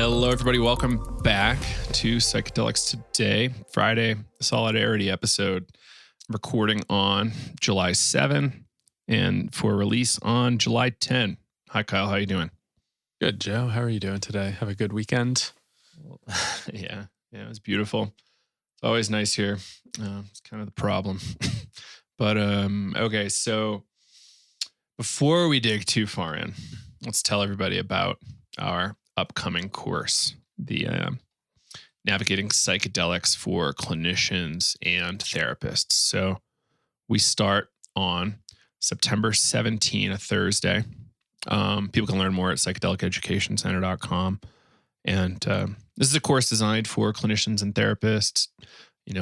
Hello, everybody. Welcome back to Psychedelics Today, Friday Solidarity episode, recording on July 7 and for release on July 10. Hi, Kyle. How you doing? Good, Joe. How are you doing today? Have a good weekend? Yeah, it was beautiful. It's always nice here. It's kind of the problem. But, okay, so before we dig too far in, let's tell everybody about our upcoming course, the Navigating Psychedelics for Clinicians and Therapists. So we start on September 17, a Thursday. People can learn more at psychedeliceducationcenter.com. And this is a course designed for clinicians and therapists,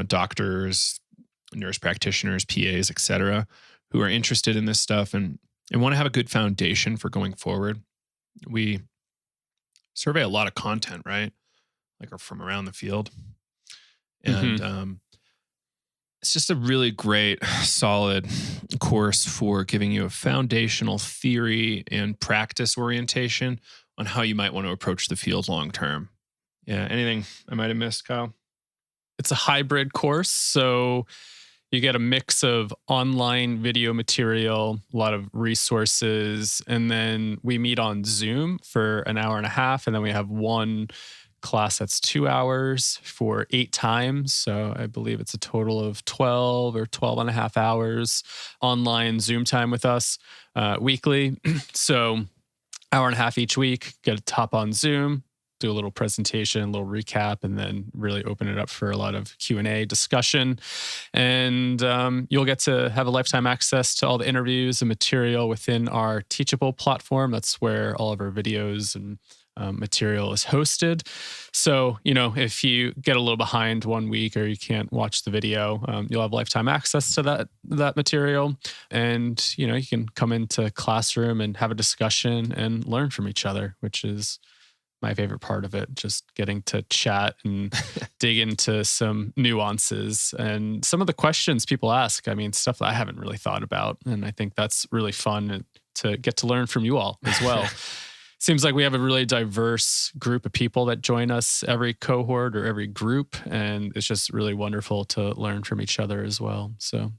doctors, nurse practitioners, PAs, etc., who are interested in this stuff and want to have a good foundation for going forward. We survey a lot of content, right? Like from around the field. And it's just a really great, solid course for giving you a foundational theory and practice orientation on how you might want to approach the field long term. Yeah, anything I might have missed, Kyle? It's a hybrid course, so you get a mix of online video material, a lot of resources, and then we meet on Zoom for an hour and a half, and then we have one class that's 2 hours for 8 times. So I believe it's a total of 12 or 12 and a half hours online Zoom time with us weekly. So hour and a half each week, get to hop on Zoom, do a little presentation, a little recap, and then really open it up for a lot of Q&A discussion. And you'll get to have a lifetime access to all the interviews and material within our Teachable platform. That's where all of our videos and material is hosted. So, if you get a little behind 1 week or you can't watch the video, you'll have lifetime access to that material. And, you can come into classroom and have a discussion and learn from each other, which is my favorite part of it, just getting to chat and dig into some nuances and some of the questions people ask. I mean, stuff that I haven't really thought about. And I think that's really fun to get to learn from you all as well. Seems like we have a really diverse group of people that join us every cohort or every group. And it's just really wonderful to learn from each other as well. So,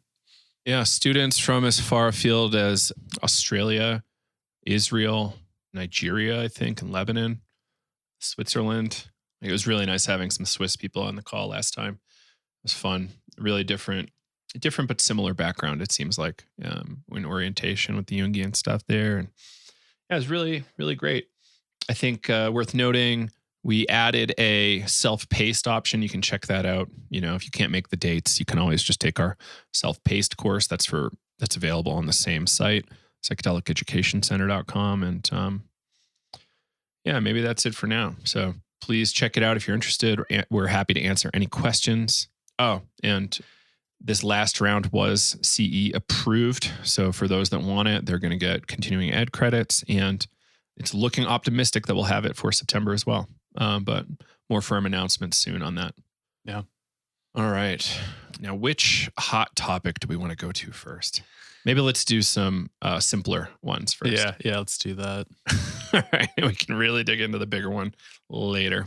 yeah, students from as far afield as Australia, Israel, Nigeria, I think, and Lebanon, Switzerland. It was really nice having some Swiss people on the call last time. It was fun. Really different but similar background, it seems like, in orientation with the Jungian stuff there. And yeah, it was really, really great. I think worth noting, we added a self-paced option. You can check that out. If you can't make the dates, you can always just take our self-paced course. That's available on the same site, psychedeliceducationcenter.com. And yeah, maybe that's it for now. So please check it out if you're interested. We're happy to answer any questions. Oh, and this last round was CE approved. So for those that want it, they're going to get continuing ed credits. And it's looking optimistic that we'll have it for September as well. But more firm announcements soon on that. Yeah. All right. Now, which hot topic do we want to go to first? Maybe let's do some simpler ones first. Yeah, let's do that. All right. We can really dig into the bigger one later.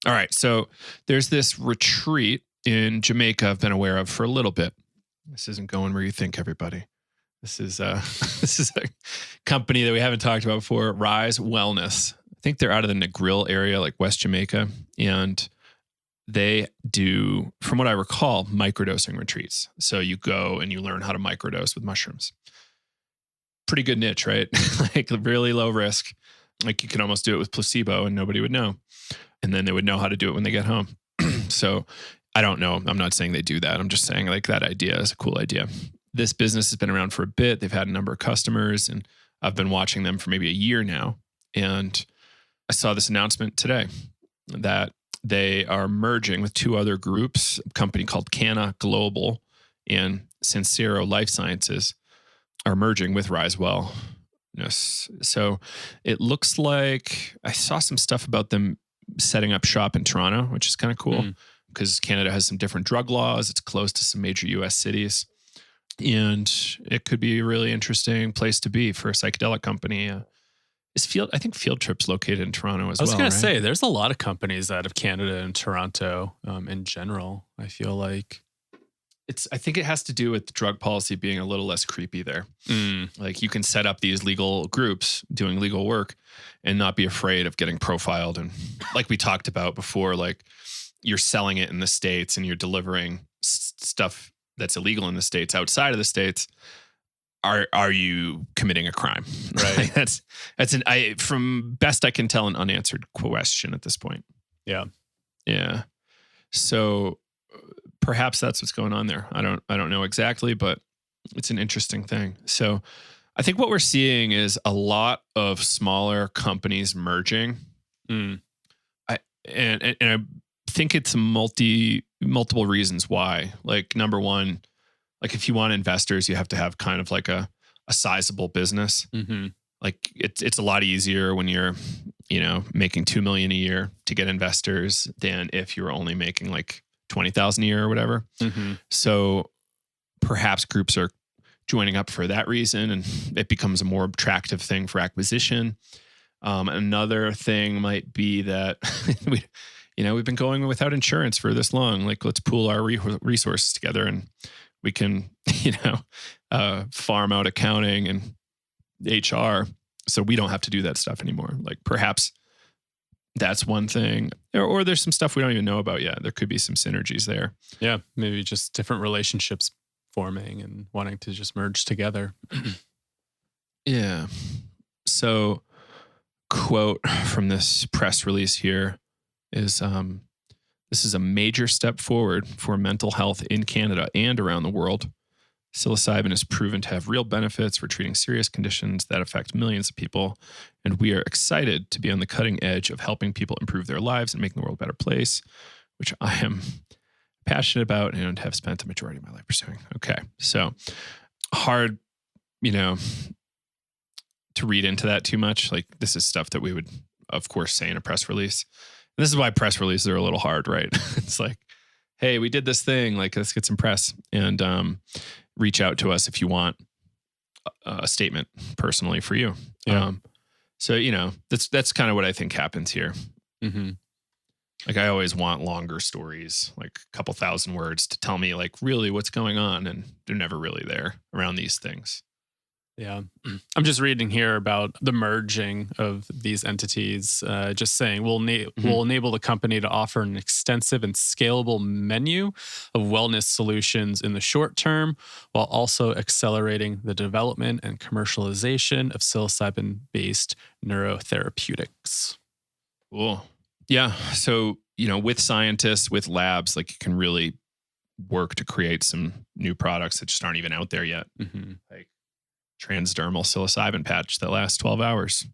All right. So there's this retreat in Jamaica I've been aware of for a little bit. This isn't going where you think, everybody. This is a company that we haven't talked about before, Rise Wellness. I think they're out of the Negril area, like West Jamaica. And they do, from what I recall, microdosing retreats. So you go and you learn how to microdose with mushrooms. Pretty good niche, right? Like really low risk. Like you can almost do it with placebo and nobody would know. And then they would know how to do it when they get home. So I don't know. I'm not saying they do that. I'm just saying like that idea is a cool idea. This business has been around for a bit. They've had a number of customers and I've been watching them for maybe a year now. And I saw this announcement today that they are merging with 2 other groups, a company called CannaGlobal and Sansero Life Sciences are merging with Rise Wellness. So it looks like I saw some stuff about them setting up shop in Toronto, which is kind of cool because Canada has some different drug laws. It's close to some major US cities. And it could be a really interesting place to be for a psychedelic company I think Field Trip's located in Toronto as I was well. going to Right? say, there's a lot of companies out of Canada and Toronto in general, I feel like. I think it has to do with drug policy being a little less creepy there. Like you can set up these legal groups doing legal work and not be afraid of getting profiled. And like we talked about before, like you're selling it in the States and you're delivering stuff that's illegal in the States outside of the States. Are you committing a crime? Right. That's from best I can tell, an unanswered question at this point. Yeah. Yeah. So perhaps that's what's going on there. I don't know exactly, but it's an interesting thing. So I think what we're seeing is a lot of smaller companies merging. Mm. I think it's multiple reasons why. Like number one, like if you want investors, you have to have kind of like a sizable business. Mm-hmm. Like it's a lot easier when you're, making $2 million a year to get investors than if you're only making like 20,000 a year or whatever. Mm-hmm. So perhaps groups are joining up for that reason, and it becomes a more attractive thing for acquisition. Another thing might be that we've been going without insurance for this long. Like let's pool our resources together and we can, farm out accounting and HR, so we don't have to do that stuff anymore. Like perhaps that's one thing, or there's some stuff we don't even know about yet. There could be some synergies there. Yeah, maybe just different relationships forming and wanting to just merge together. Yeah. So, quote from this press release here is, this is a major step forward for mental health in Canada and around the world. Psilocybin is proven to have real benefits for treating serious conditions that affect millions of people, and we are excited to be on the cutting edge of helping people improve their lives and making the world a better place, which I am passionate about and have spent the majority of my life pursuing. Okay, so hard, to read into that too much. Like this is stuff that we would, of course, say in a press release. And this is why press releases are a little hard, right? It's like, hey, we did this thing. Like, let's get some press and reach out to us if you want a statement personally for you. Yeah. So that's kind of what I think happens here. Mm-hmm. Like I always want longer stories, like a couple thousand words to tell me like really what's going on, and they're never really there around these things. Yeah. I'm just reading here about the merging of these entities, just saying we'll enable the company to offer an extensive and scalable menu of wellness solutions in the short term, while also accelerating the development and commercialization of psilocybin-based neurotherapeutics. Cool. Yeah. So, with scientists, with labs, like you can really work to create some new products that just aren't even out there yet. Mm-hmm. Like transdermal psilocybin patch that lasts 12 hours.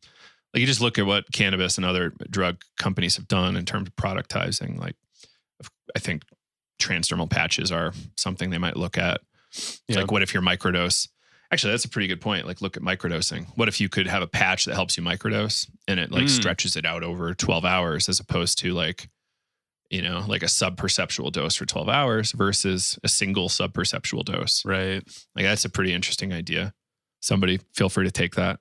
Like you just look at what cannabis and other drug companies have done in terms of productizing. Like I think transdermal patches are something they might look at. Yeah. Like what if your microdose? Actually, that's a pretty good point. Like look at microdosing. What if you could have a patch that helps you microdose and it like stretches it out over 12 hours as opposed to like a sub-perceptual dose for 12 hours versus a single sub-perceptual dose. Right. Like that's a pretty interesting idea. Somebody feel free to take that.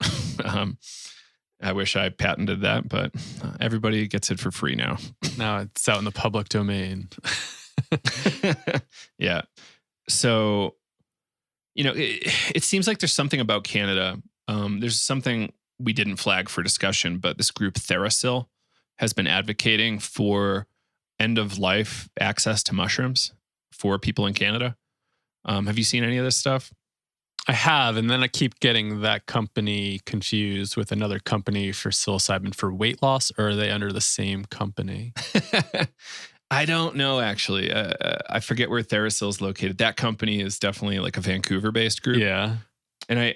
I wish I patented that, but everybody gets it for free now. Now it's out in the public domain. Yeah. So, it seems like there's something about Canada. There's something we didn't flag for discussion, but this group TheraPsil has been advocating for end of life access to mushrooms for people in Canada. Have you seen any of this stuff? I have, and then I keep getting that company confused with another company for psilocybin for weight loss, or are they under the same company? I don't know, actually. I forget where TheraPsil is located. That company is definitely like a Vancouver-based group. Yeah. And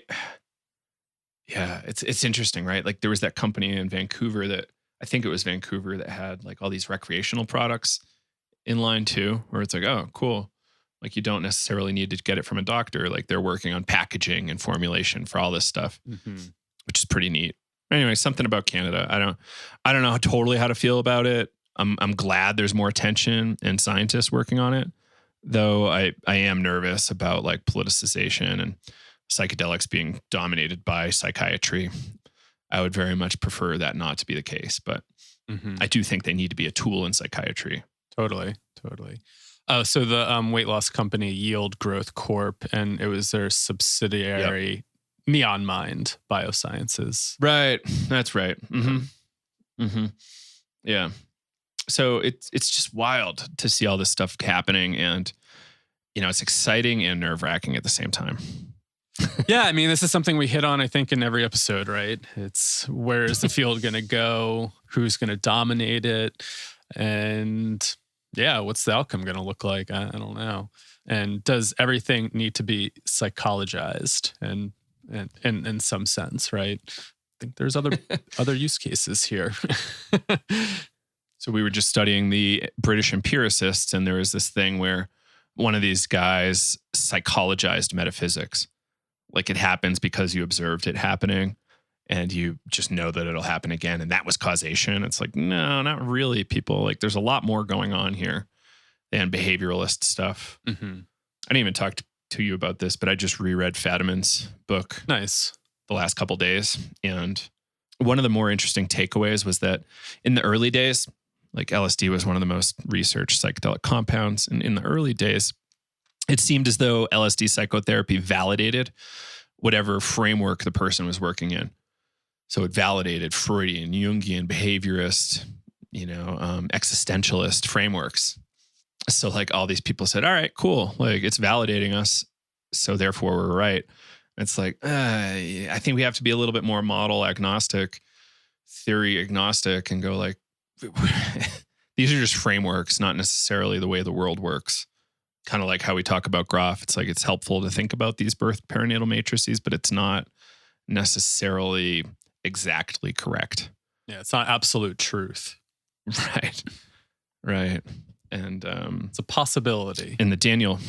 it's interesting, right? Like there was that company in Vancouver that, I think it was Vancouver, that had like all these recreational products in line too, where it's like, oh, cool. Like you don't necessarily need to get it from a doctor. Like they're working on packaging and formulation for all this stuff, which is pretty neat. Anyway, something about Canada. I don't know totally how to feel about it. I'm glad there's more attention and scientists working on it, though I am nervous about like politicization and psychedelics being dominated by psychiatry. I would very much prefer that not to be the case. But I do think they need to be a tool in psychiatry. Totally. Oh, so the weight loss company Yield Growth Corp, and it was their subsidiary Neon Mind Biosciences. Right. That's right. Yeah. So it's just wild to see all this stuff happening, and it's exciting and nerve-wracking at the same time. Yeah, I mean, this is something we hit on, I think, in every episode, right? It's where is the field going to go? Who's going to dominate it? And yeah, what's the outcome going to look like? I don't know. And does everything need to be psychologized and in some sense, right? I think there's other use cases here. So we were just studying the British empiricists, and there was this thing where one of these guys psychologized metaphysics. Like it happens because you observed it happening and you just know that it'll happen again. And that was causation. It's like, no, not really, people. Like there's a lot more going on here than behavioralist stuff. I didn't even talk to you about this, but I just reread Fadiman's book. Nice. The last couple days. And one of the more interesting takeaways was that in the early days, like LSD was one of the most researched psychedelic compounds. And in the early days, it seemed as though LSD psychotherapy validated whatever framework the person was working in. So it validated Freudian, Jungian, behaviorist, existentialist frameworks. So like all these people said, all right, cool. Like it's validating us. So therefore we're right. It's like, I think we have to be a little bit more model agnostic, theory agnostic, and go like, these are just frameworks, not necessarily the way the world works. Kind of like how we talk about Groff. It's like it's helpful to think about these birth perinatal matrices, but it's not necessarily exactly correct. Yeah, it's not absolute truth. Right. And it's a possibility. In the Daniel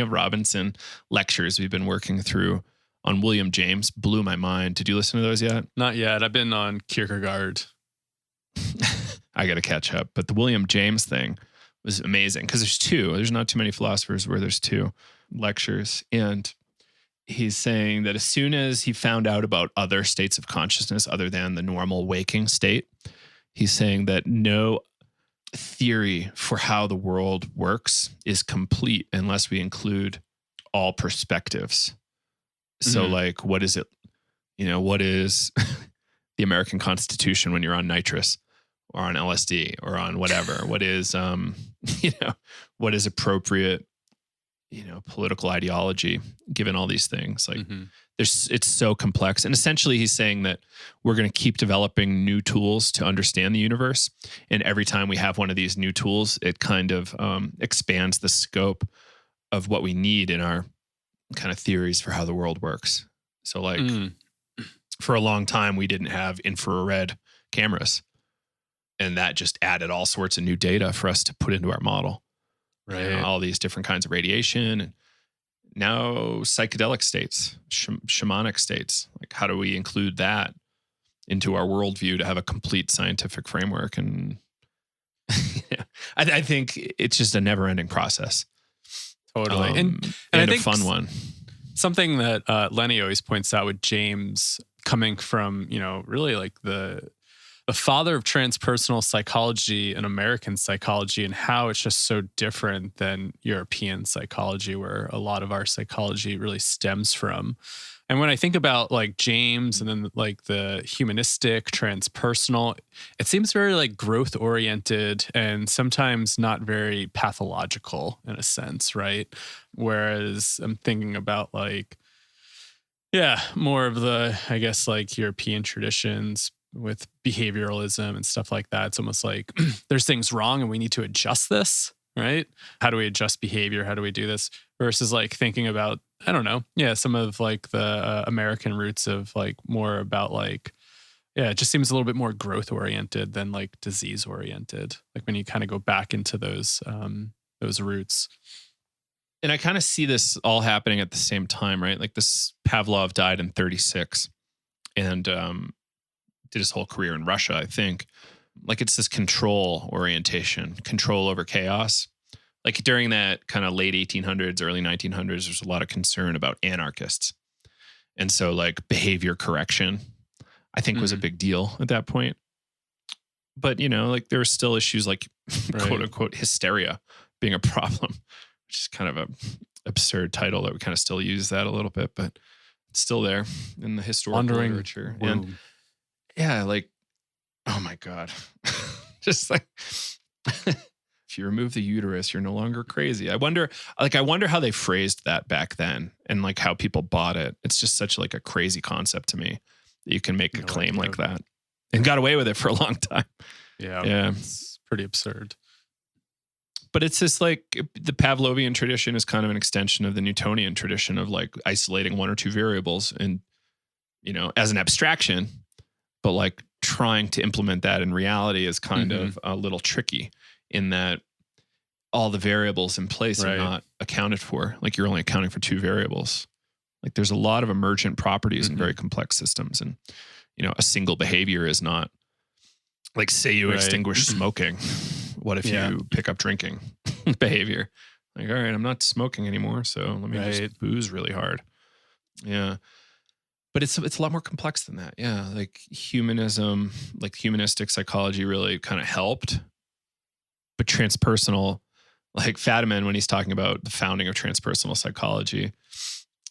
Robinson lectures we've been working through on William James blew my mind. Did you listen to those yet? Not yet. I've been on Kierkegaard. I got to catch up. But the William James thing was amazing because there's not too many philosophers where there's two lectures. And he's saying that as soon as he found out about other states of consciousness other than the normal waking state, he's saying that no theory for how the world works is complete unless we include all perspectives. So like, what is it? What is the American Constitution when you're on nitrous or on LSD or on whatever? What is, what is appropriate, political ideology given all these things? Like it's so complex. And essentially he's saying that we're going to keep developing new tools to understand the universe. And every time we have one of these new tools, it kind of expands the scope of what we need in our kind of theories for how the world works. So like for a long time, we didn't have infrared cameras. And that just added all sorts of new data for us to put into our model. Right. All these different kinds of radiation and now psychedelic states, shamanic states. Like how do we include that into our worldview to have a complete scientific framework? And I think it's just a never-ending process. Totally. And I a think fun one. Something that Lenny always points out with James coming from, really like the father of transpersonal psychology and American psychology, and how it's just so different than European psychology, where a lot of our psychology really stems from. And when I think about like James and then like the humanistic, transpersonal, it seems very like growth oriented and sometimes not very pathological in a sense, right? Whereas I'm thinking about like, more of the, I guess, like European traditions with behavioralism and stuff like that. It's almost like there's things wrong and we need to adjust this, right? How do we adjust behavior? How do we do this? Versus like thinking about, I don't know, some of like the American roots of like more about like, it just seems a little bit more growth oriented than like disease oriented. Like when you kind of go back into those roots. And I kind of see this all happening at the same time, right? Like this Pavlov died in 1936 and did his whole career in Russia, I think. Like it's this control orientation, control over chaos. Like during that kind of late 1800s, early 1900s, there's a lot of concern about anarchists. And so like behavior correction. I think was a big deal at that point. But, like there were still issues like quote unquote hysteria being a problem, which is kind of a absurd title that we kind of still use that a little bit, but it's still there in the historical literature. Womb. And yeah, like, oh my God. Just like if you remove the uterus, you're no longer crazy. I wonder how they phrased that back then and like how people bought it. It's just such like a crazy concept to me that you can make a claim like that and got away with it for a long time. Yeah. It's pretty absurd. But it's just like the Pavlovian tradition is kind of an extension of the Newtonian tradition of like isolating one or two variables and, as an abstraction, but like trying to implement that in reality is kind of a little tricky in that all the variables in place are not accounted for. Like you're only accounting for two variables. Like there's a lot of emergent properties in very complex systems. And, a single behavior is not like, say you extinguish smoking. What if you pick up drinking behavior? Like, all right, I'm not smoking anymore. So let me just booze really hard. Yeah. But it's a lot more complex than that. Yeah. Like humanism, like humanistic psychology really kind of helped. But transpersonal, like Fadiman, when he's talking about the founding of transpersonal psychology,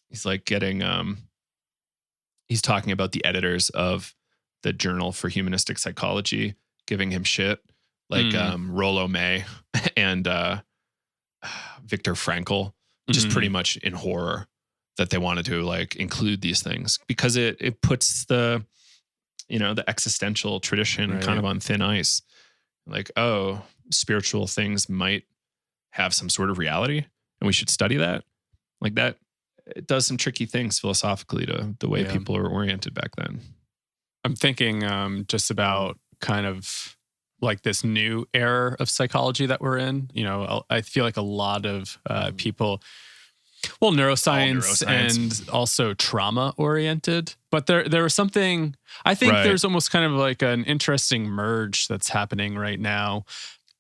he's like he's talking about the editors of the Journal for Humanistic Psychology giving him shit, like Rollo May and Viktor Frankl, just pretty much in horror that they wanted to like include these things because it puts the existential tradition kind of on thin ice. Like, oh, spiritual things might have some sort of reality and we should study that. Like that, it does some tricky things philosophically to the way people are oriented back then. I'm thinking just about kind of like this new era of psychology that we're in. I feel like a lot of people, neuroscience and also trauma oriented, but there was something, I think there's almost kind of like an interesting merge that's happening right now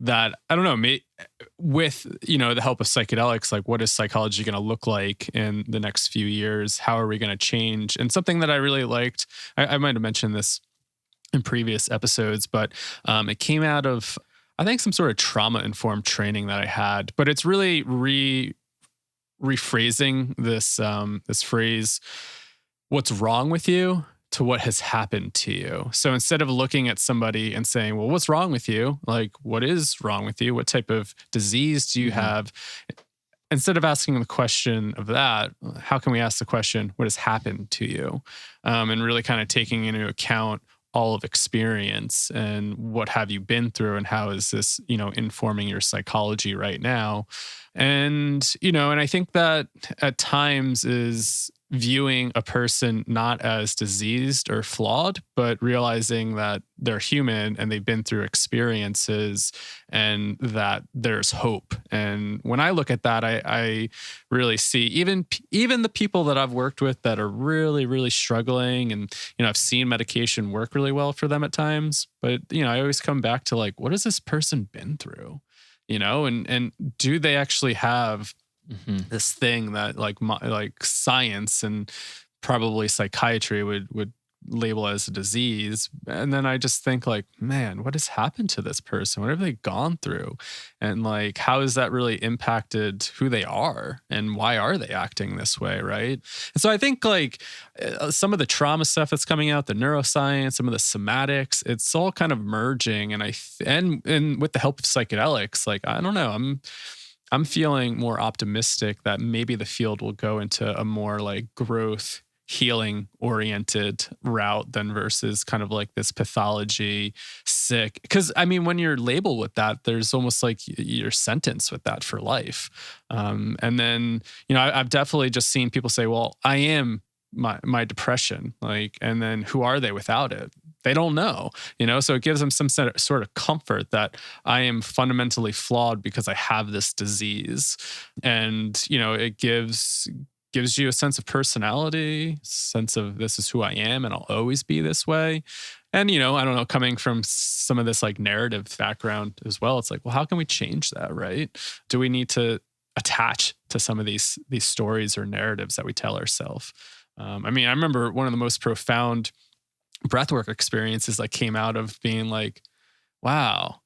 that, I don't know, with, the help of psychedelics, like what is psychology going to look like in the next few years? How are we going to change? And something that I really liked, I might have mentioned this in previous episodes, but it came out of, I think, some sort of trauma-informed training that I had, but it's really rephrasing this phrase, what's wrong with you, to what has happened to you. So instead of looking at somebody and saying, well, what's wrong with you? Like, what is wrong with you? What type of disease do you have? Instead of asking the question of that, how can we ask the question, what has happened to you? And really kind of taking into account all of experience and what have you been through and how is this, informing your psychology right now? And, and I think that at times is viewing a person not as diseased or flawed, but realizing that they're human and they've been through experiences and that there's hope. And when I look at that, I really see even the people that I've worked with that are really, really struggling, and, I've seen medication work really well for them at times, but, I always come back to like, what has this person been through? And do they actually have this thing that like science and probably psychiatry would label as a disease? And then I just think like, man, what has happened to this person? What have they gone through? And like, how has that really impacted who they are and why are they acting this way? Right. And so I think like some of the trauma stuff that's coming out, the neuroscience, some of the somatics, it's all kind of merging. And and with the help of psychedelics, like, I don't know, I'm feeling more optimistic that maybe the field will go into a more like growth, healing oriented route than versus kind of like this pathology sick. Because I mean, when you're labeled with that, there's almost like you're sentenced with that for life. And then, I've definitely just seen people say, well, I am my depression, like, and then who are they without it? They don't know, so it gives them some sort of comfort that I am fundamentally flawed because I have this disease. And, it gives you a sense of personality, sense of this is who I am and I'll always be this way. And, I don't know, coming from some of this like narrative background as well, it's like, well, how can we change that, right? Do we need to attach to some of these stories or narratives that we tell ourselves? I mean, I remember one of the most profound breathwork experiences that came out of being like, wow,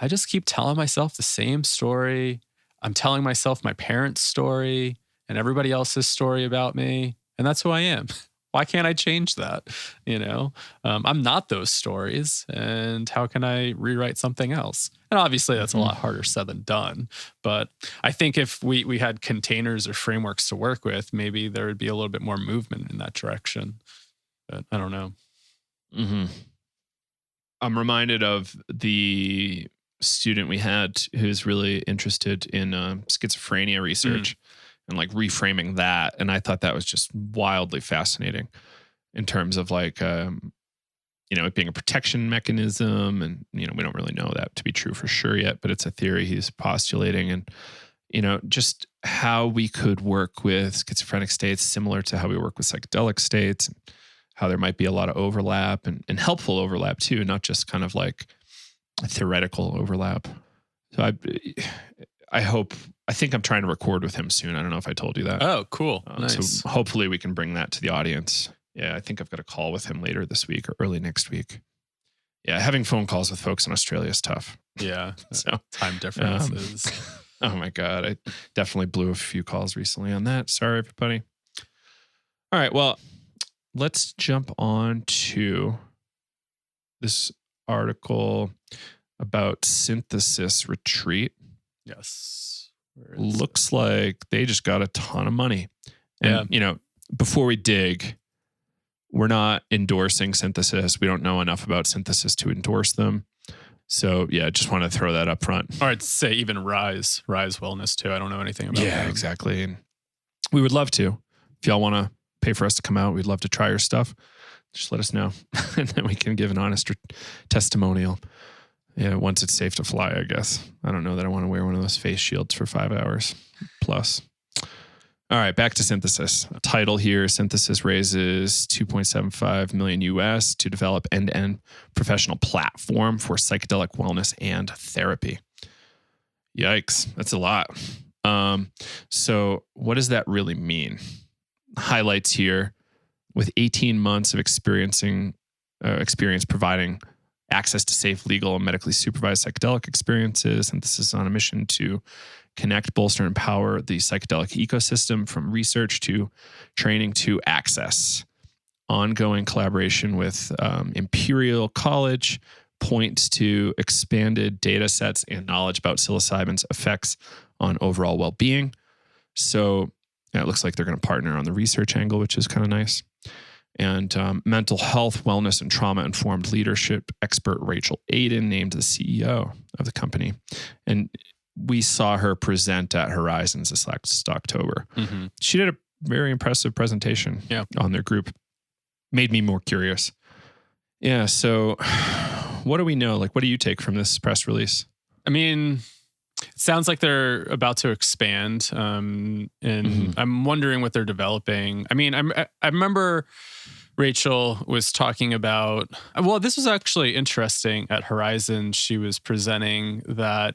I just keep telling myself the same story. I'm telling myself my parents' story and everybody else's story about me. And that's who I am. Why can't I change that? I'm not those stories. And how can I rewrite something else? And obviously that's a lot harder said than done. But I think if we had containers or frameworks to work with, maybe there would be a little bit more movement in that direction. But I don't know. Mm-hmm. I'm reminded of the student we had who's really interested in schizophrenia research and like reframing that. And I thought that was just wildly fascinating in terms of like, it being a protection mechanism. And, we don't really know that to be true for sure yet, but it's a theory he's postulating. And, just how we could work with schizophrenic states similar to how we work with psychedelic states, and how there might be a lot of overlap and helpful overlap too, not just kind of like a theoretical overlap. So I think I'm trying to record with him soon. I don't know if I told you that. Oh, cool. Nice. So hopefully we can bring that to the audience. Yeah, I think I've got a call with him later this week or early next week. Yeah, having phone calls with folks in Australia is tough. Yeah. So time differences. Oh my God. I definitely blew a few calls recently on that. Sorry, everybody. All right. Well, let's jump on to this article about Synthesis Retreat. Yes. Looks like they just got a ton of money. And, before we dig, we're not endorsing Synthesis. We don't know enough about Synthesis to endorse them. So, just want to throw that up front. Or I'd say even Rise Wellness too. I don't know anything about Yeah, exactly. And we would love to. If y'all want to pay for us to come out, we'd love to try your stuff. Just let us know. And then we can give an honest testimonial. Yeah, once it's safe to fly, I guess. I don't know that I want to wear one of those face shields for 5 hours plus. All right, back to Synthesis. Title here, Synthesis raises $2.75 million US to develop end-to-end professional platform for psychedelic wellness and therapy. Yikes, that's a lot. So what does that really mean? Highlights here, with 18 months of experience providing access to safe, legal, and medically supervised psychedelic experiences. And this is on a mission to connect, bolster, and empower the psychedelic ecosystem from research to training to access. Ongoing collaboration with Imperial College points to expanded data sets and knowledge about psilocybin's effects on overall well-being. So it looks like they're going to partner on the research angle, which is kind of nice. And mental health, wellness, and trauma-informed leadership expert Rachel Aiden named the CEO of the company. And we saw her present at Horizons this last October. Mm-hmm. She did a very impressive presentation on their group. Made me more curious. Yeah, so what do we know? Like, what do you take from this press release? I mean, it sounds like they're about to expand, and I'm wondering what they're developing. I mean, I remember Rachel was talking about, well, this was actually interesting at Horizon. She was presenting that,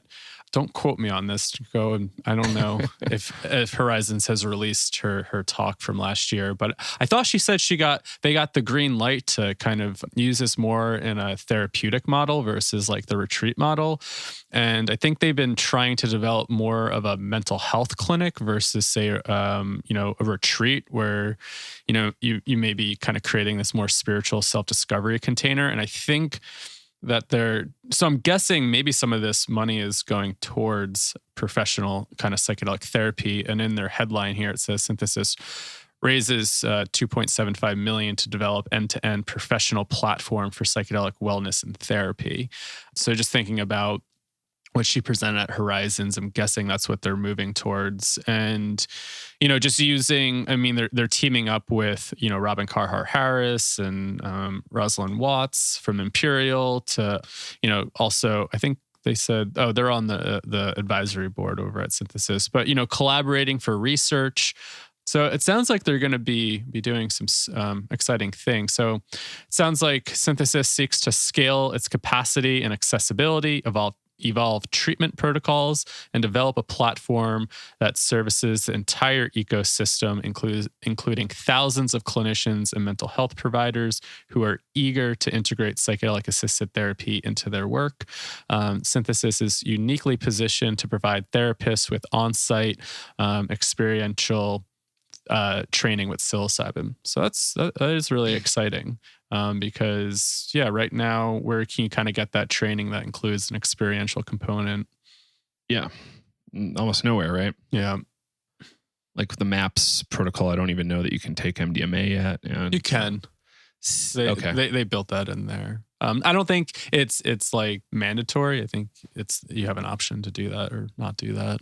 don't quote me on this, go and I don't know if Horizons has released her talk from last year, but I thought she said they got the green light to kind of use this more in a therapeutic model versus like the retreat model. And I think they've been trying to develop more of a mental health clinic versus say, a retreat where, you may be kind of creating this more spiritual self-discovery container. And I think that so I'm guessing maybe some of this money is going towards professional kind of psychedelic therapy. And in their headline here, it says Synthesis raises $2.75 million to develop end-to-end professional platform for psychedelic wellness and therapy. So just thinking about what she presented at Horizons, I'm guessing that's what they're moving towards. And, just using, I mean, they're teaming up with, Robin Carhart Harris and Rosalind Watts from Imperial to, also, I think they said, they're on the advisory board over at Synthesis, but, collaborating for research. So it sounds like they're going to be doing some exciting things. So it sounds like Synthesis seeks to scale its capacity and accessibility of evolve treatment protocols and develop a platform that services the entire ecosystem, including thousands of clinicians and mental health providers who are eager to integrate psychedelic-assisted therapy into their work. Synthesis is uniquely positioned to provide therapists with on-site experiential training with psilocybin. So that is really exciting. Because right now where can you kind of get that training that includes an experiential component? Yeah. Almost nowhere, right? Yeah. Like with the MAPS protocol, I don't even know that you can take MDMA yet. And You can. They built that in there. I don't think it's like mandatory. I think you have an option to do that or not do that.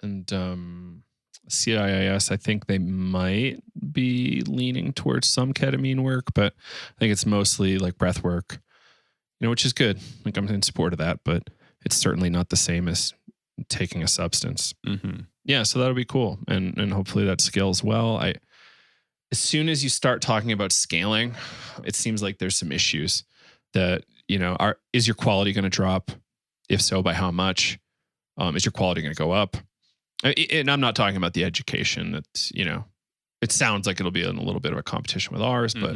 And CIIS, I think they might be leaning towards some ketamine work, but I think it's mostly like breath work, which is good. Like I'm in support of that, but it's certainly not the same as taking a substance. Mm-hmm. Yeah, so that'll be cool, and hopefully that scales well. As soon as you start talking about scaling, it seems like there's some issues that is your quality going to drop? If so, by how much? Is your quality going to go up? And I'm not talking about the education that, it sounds like it'll be in a little bit of a competition with ours, but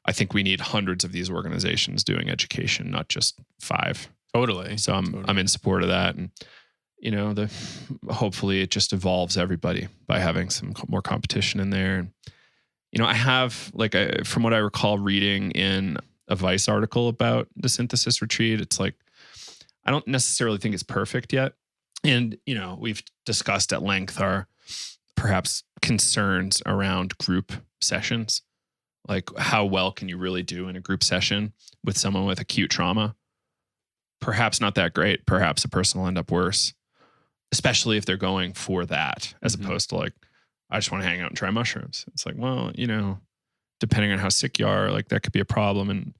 I think we need hundreds of these organizations doing education, not just 5. Totally. So I'm in support of that. And, hopefully it just evolves everybody by having some more competition in there. And, I have from what I recall reading in a Vice article about the synthesis retreat, it's like, I don't necessarily think it's perfect yet. And, we've discussed at length our perhaps concerns around group sessions. Like how well can you really do in a group session with someone with acute trauma? Perhaps not that great. Perhaps a person will end up worse, especially if they're going for that as opposed to like, I just want to hang out and try mushrooms. It's like, well, depending on how sick you are, like that could be a problem. And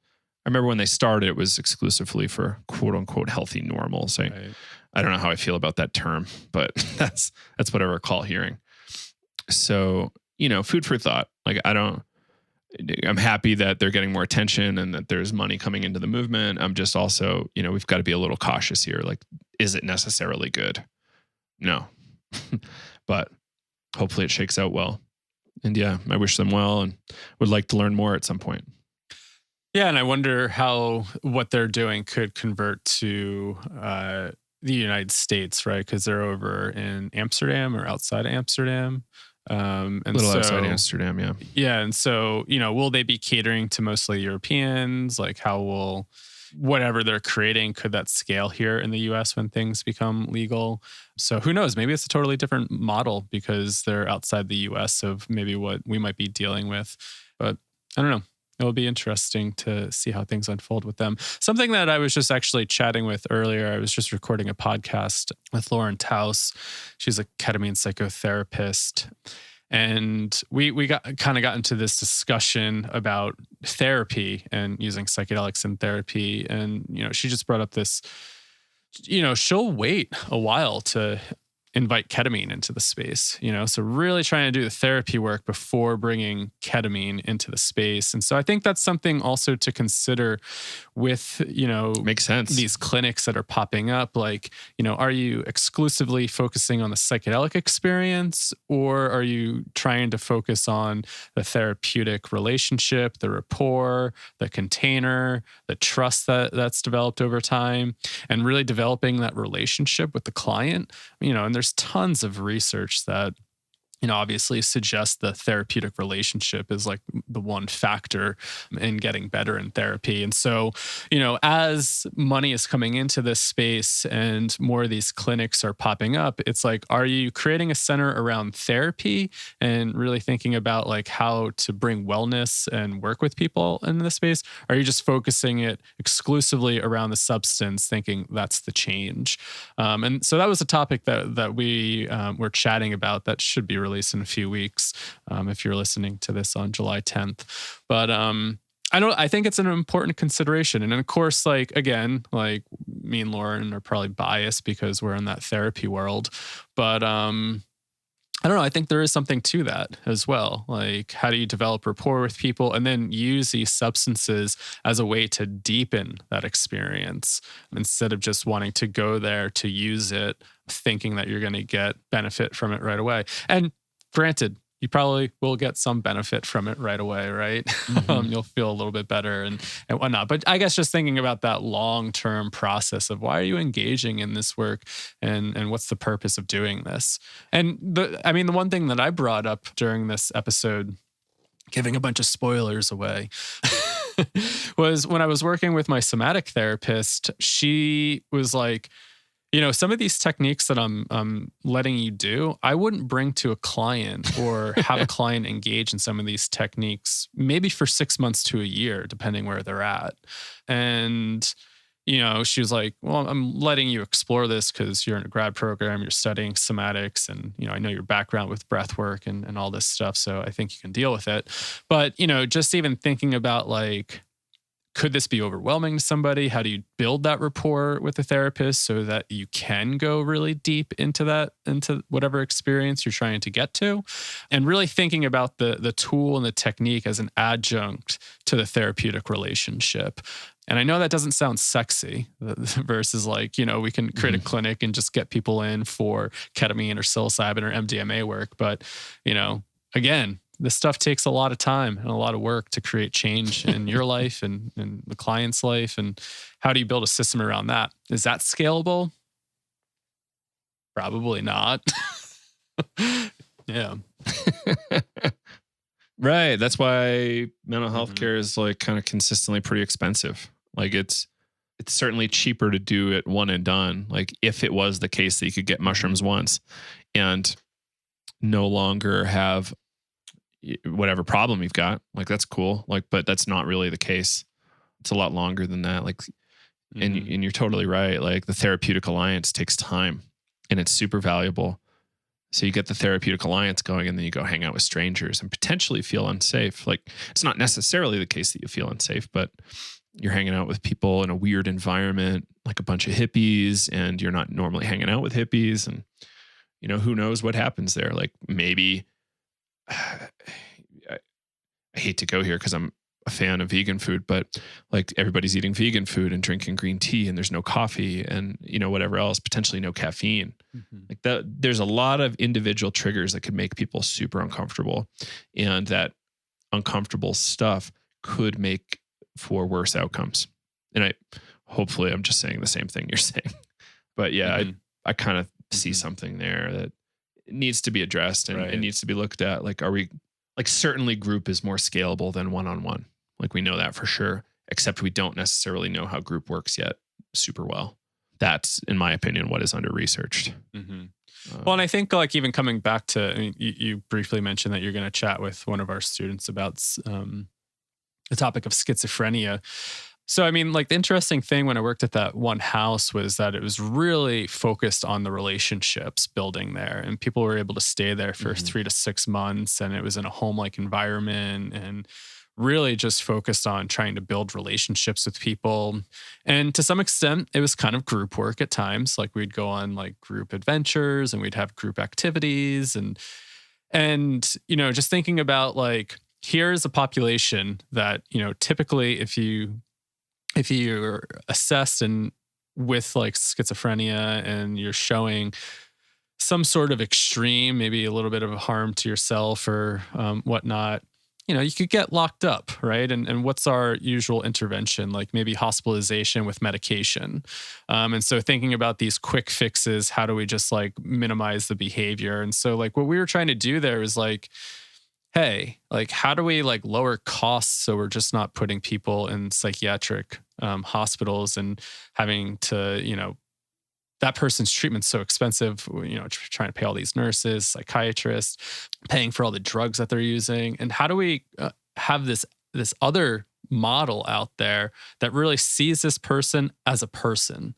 I remember when they started, it was exclusively for quote unquote healthy normals. I don't know how I feel about that term, but that's what I recall hearing. So, food for thought. Like I'm happy that they're getting more attention and that there's money coming into the movement. I'm just also, we've got to be a little cautious here. Like, is it necessarily good? No, but hopefully it shakes out well. And yeah, I wish them well and would like to learn more at some point. Yeah. And I wonder how what they're doing could convert to the United States, right? Because they're over in Amsterdam or outside of Amsterdam. And a little outside Amsterdam, yeah. Yeah. And so, will they be catering to mostly Europeans? Like how will whatever they're creating, could that scale here in the US when things become legal? So who knows? Maybe it's a totally different model because they're outside the US of maybe what we might be dealing with. But I don't know. It'll be interesting to see how things unfold with them. Something that I was just actually chatting with earlier, I was just recording a podcast with Lauren Taus. She's a ketamine psychotherapist. And we got into this discussion about therapy and using psychedelics in therapy. And, she just brought up this, she'll wait a while to invite ketamine into the space, so really trying to do the therapy work before bringing ketamine into the space. And so I think that's something also to consider with, makes sense. These clinics that are popping up, like, are you exclusively focusing on the psychedelic experience or are you trying to focus on the therapeutic relationship, the rapport, the container, the trust that's developed over time and really developing that relationship with the client, and there's tons of research that, obviously suggests the therapeutic relationship is like the one factor in getting better in therapy. And so, as money is coming into this space and more of these clinics are popping up, it's like, are you creating a center around therapy and really thinking about like how to bring wellness and work with people in this space? Or are you just focusing it exclusively around the substance, thinking that's the change? And so that was a topic that we were chatting about that should be released in a few weeks if you're listening to this on July 10th. But I think it's an important consideration. And of course, like, again, like me and Lauren are probably biased because we're in that therapy world. But I don't know. I think there is something to that as well. Like, how do you develop rapport with people and then use these substances as a way to deepen that experience instead of just wanting to go there to use it, thinking that you're going to get benefit from it right away. And granted, you probably will get some benefit from it right away, right? Mhm. You'll feel a little bit better and whatnot. But I guess just thinking about that long-term process of why are you engaging in this work and what's the purpose of doing this? And the one thing that I brought up during this episode, giving a bunch of spoilers away, was when I was working with my somatic therapist, she was like, some of these techniques that I'm letting you do, I wouldn't bring to a client or have a client engage in some of these techniques, maybe for 6 months to a year, depending where they're at. And, she was like, well, I'm letting you explore this because you're in a grad program, you're studying somatics, and, I know your background with breath work and all this stuff. So I think you can deal with it. But, just even thinking about like, could this be overwhelming to somebody? How do you build that rapport with the therapist so that you can go really deep into whatever experience you're trying to get to? And really thinking about the tool and the technique as an adjunct to the therapeutic relationship. And I know that doesn't sound sexy versus like, we can create a clinic and just get people in for ketamine or psilocybin or MDMA work. But, again, this stuff takes a lot of time and a lot of work to create change in your life and the client's life. And how do you build a system around that? Is that scalable? Probably not. Yeah. Right. That's why mental health care is like kind of consistently pretty expensive. Like it's certainly cheaper to do it one and done. Like if it was the case that you could get mushrooms once and no longer have whatever problem you've got, like that's cool. Like, but that's not really the case. It's a lot longer than that. Like, and you're totally right. Like the therapeutic alliance takes time and it's super valuable. So you get the therapeutic alliance going and then you go hang out with strangers and potentially feel unsafe. Like it's not necessarily the case that you feel unsafe, but you're hanging out with people in a weird environment, like a bunch of hippies, and you're not normally hanging out with hippies. And, who knows what happens there? Like maybe, I hate to go here because I'm a fan of vegan food, but like everybody's eating vegan food and drinking green tea and there's no coffee and, whatever else, potentially no caffeine. Like that, there's a lot of individual triggers that could make people super uncomfortable, and that uncomfortable stuff could make for worse outcomes. And hopefully I'm just saying the same thing you're saying, but yeah, I kind of see something there that needs to be addressed and it needs to be looked at. Like, certainly group is more scalable than one-on-one. Like we know that for sure, except we don't necessarily know how group works yet super well. That's, in my opinion, what is under-researched. Well, and I think like even coming back to, you briefly mentioned that you're going to chat with one of our students about the topic of schizophrenia. So, like the interesting thing when I worked at that one house was that it was really focused on the relationships building there, and people were able to stay there for 3 to 6 months, and it was in a home-like environment and really just focused on trying to build relationships with people. And to some extent, it was kind of group work at times. Like we'd go on like group adventures and we'd have group activities and just thinking about like, here's a population that, typically if you're assessed and with like schizophrenia and you're showing some sort of extreme, maybe a little bit of a harm to yourself or whatnot, you could get locked up, right? And what's our usual intervention? Like maybe hospitalization with medication. And so thinking about these quick fixes, how do we just like minimize the behavior? And so like what we were trying to do there is like, hey, like how do we like lower costs so we're just not putting people in psychiatric hospitals and having to, that person's treatment's so expensive, trying to pay all these nurses, psychiatrists, paying for all the drugs that they're using. And how do we have this other model out there that really sees this person as a person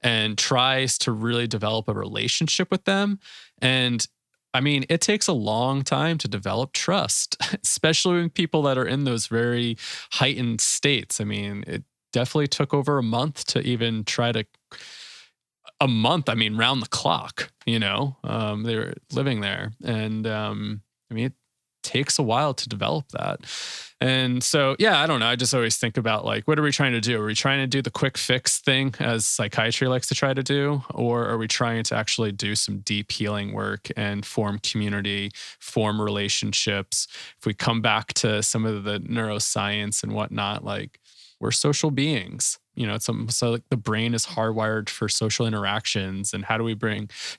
and tries to really develop a relationship with them? And it takes a long time to develop trust, especially with people that are in those very heightened states. It definitely took over a month to even try to a month. I mean, round the clock, they were living there. And it takes a while to develop that. And so, yeah, I don't know. I just always think about like, what are we trying to do? Are we trying to do the quick fix thing as psychiatry likes to try to do? Or are we trying to actually do some deep healing work and form community, form relationships? If we come back to some of the neuroscience and whatnot, like we're social beings. It's almost like the brain is hardwired for social interactions. And how do we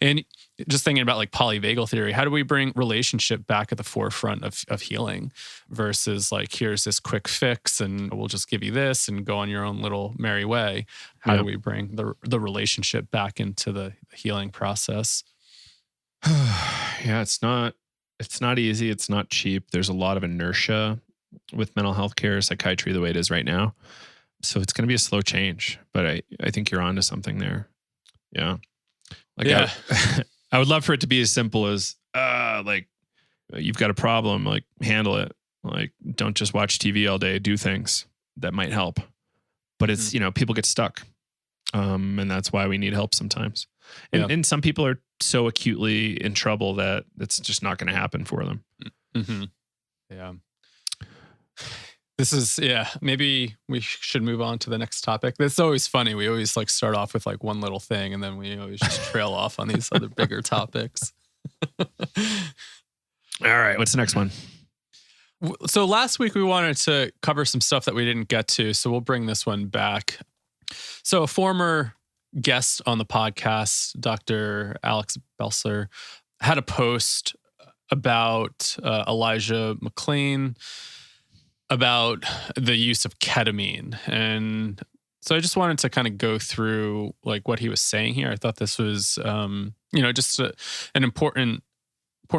and just thinking about like polyvagal theory, how do we bring relationship back at the forefront of healing versus like, here's this quick fix and we'll just give you this and go on your own little merry way. How do we bring the relationship back into the healing process? Yeah, it's not easy. It's not cheap. There's a lot of inertia with mental health care, psychiatry, the way it is right now. So it's going to be a slow change, but I think you're onto something there. Yeah. I would love for it to be as simple as, like you've got a problem, like handle it. Like don't just watch TV all day, do things that might help. But it's, people get stuck. And that's why we need help sometimes. And some people are so acutely in trouble that it's just not going to happen for them. Mm-hmm. Yeah. This is, maybe we should move on to the next topic. It's always funny. We always like start off with like one little thing and then we always just trail off on these other bigger topics. All right. What's the next one? So last week we wanted to cover some stuff that we didn't get to. So we'll bring this one back. So a former guest on the podcast, Dr. Alex Belser, had a post about Elijah McClain, about the use of ketamine. And so I just wanted to kind of go through like what he was saying here. I thought this was, just an important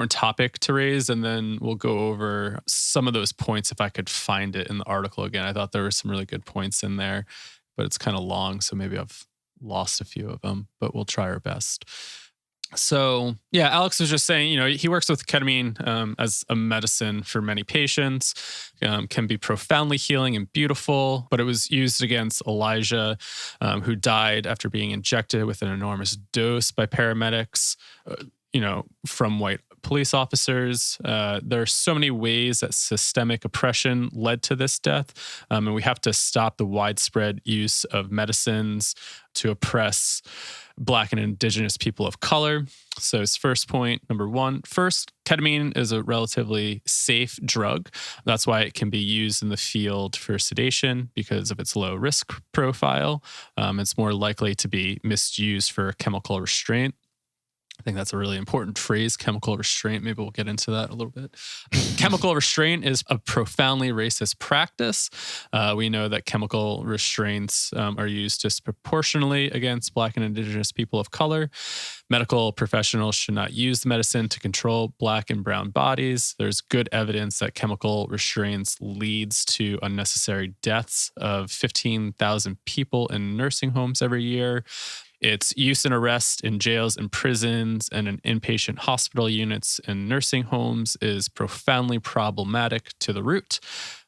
topic to raise. And then we'll go over some of those points if I could find it in the article again. I thought there were some really good points in there, but it's kind of long. So maybe I've lost a few of them, but we'll try our best. So, Alex was just saying, he works with ketamine as a medicine for many patients, can be profoundly healing and beautiful, but it was used against Elijah, who died after being injected with an enormous dose by paramedics, from white police officers. There are so many ways that systemic oppression led to this death, and we have to stop the widespread use of medicines to oppress Black and Indigenous people of color. So his first point, number one, first, ketamine is a relatively safe drug. That's why it can be used in the field for sedation because of its low risk profile. It's more likely to be misused for chemical restraint. I think that's a really important phrase, chemical restraint. Maybe we'll get into that a little bit. Chemical restraint is a profoundly racist practice. We know that chemical restraints are used disproportionately against Black and Indigenous people of color. Medical professionals should not use the medicine to control Black and brown bodies. There's good evidence that chemical restraints leads to unnecessary deaths of 15,000 people in nursing homes every year. Its use in arrest in jails and prisons and in inpatient hospital units and nursing homes is profoundly problematic to the root.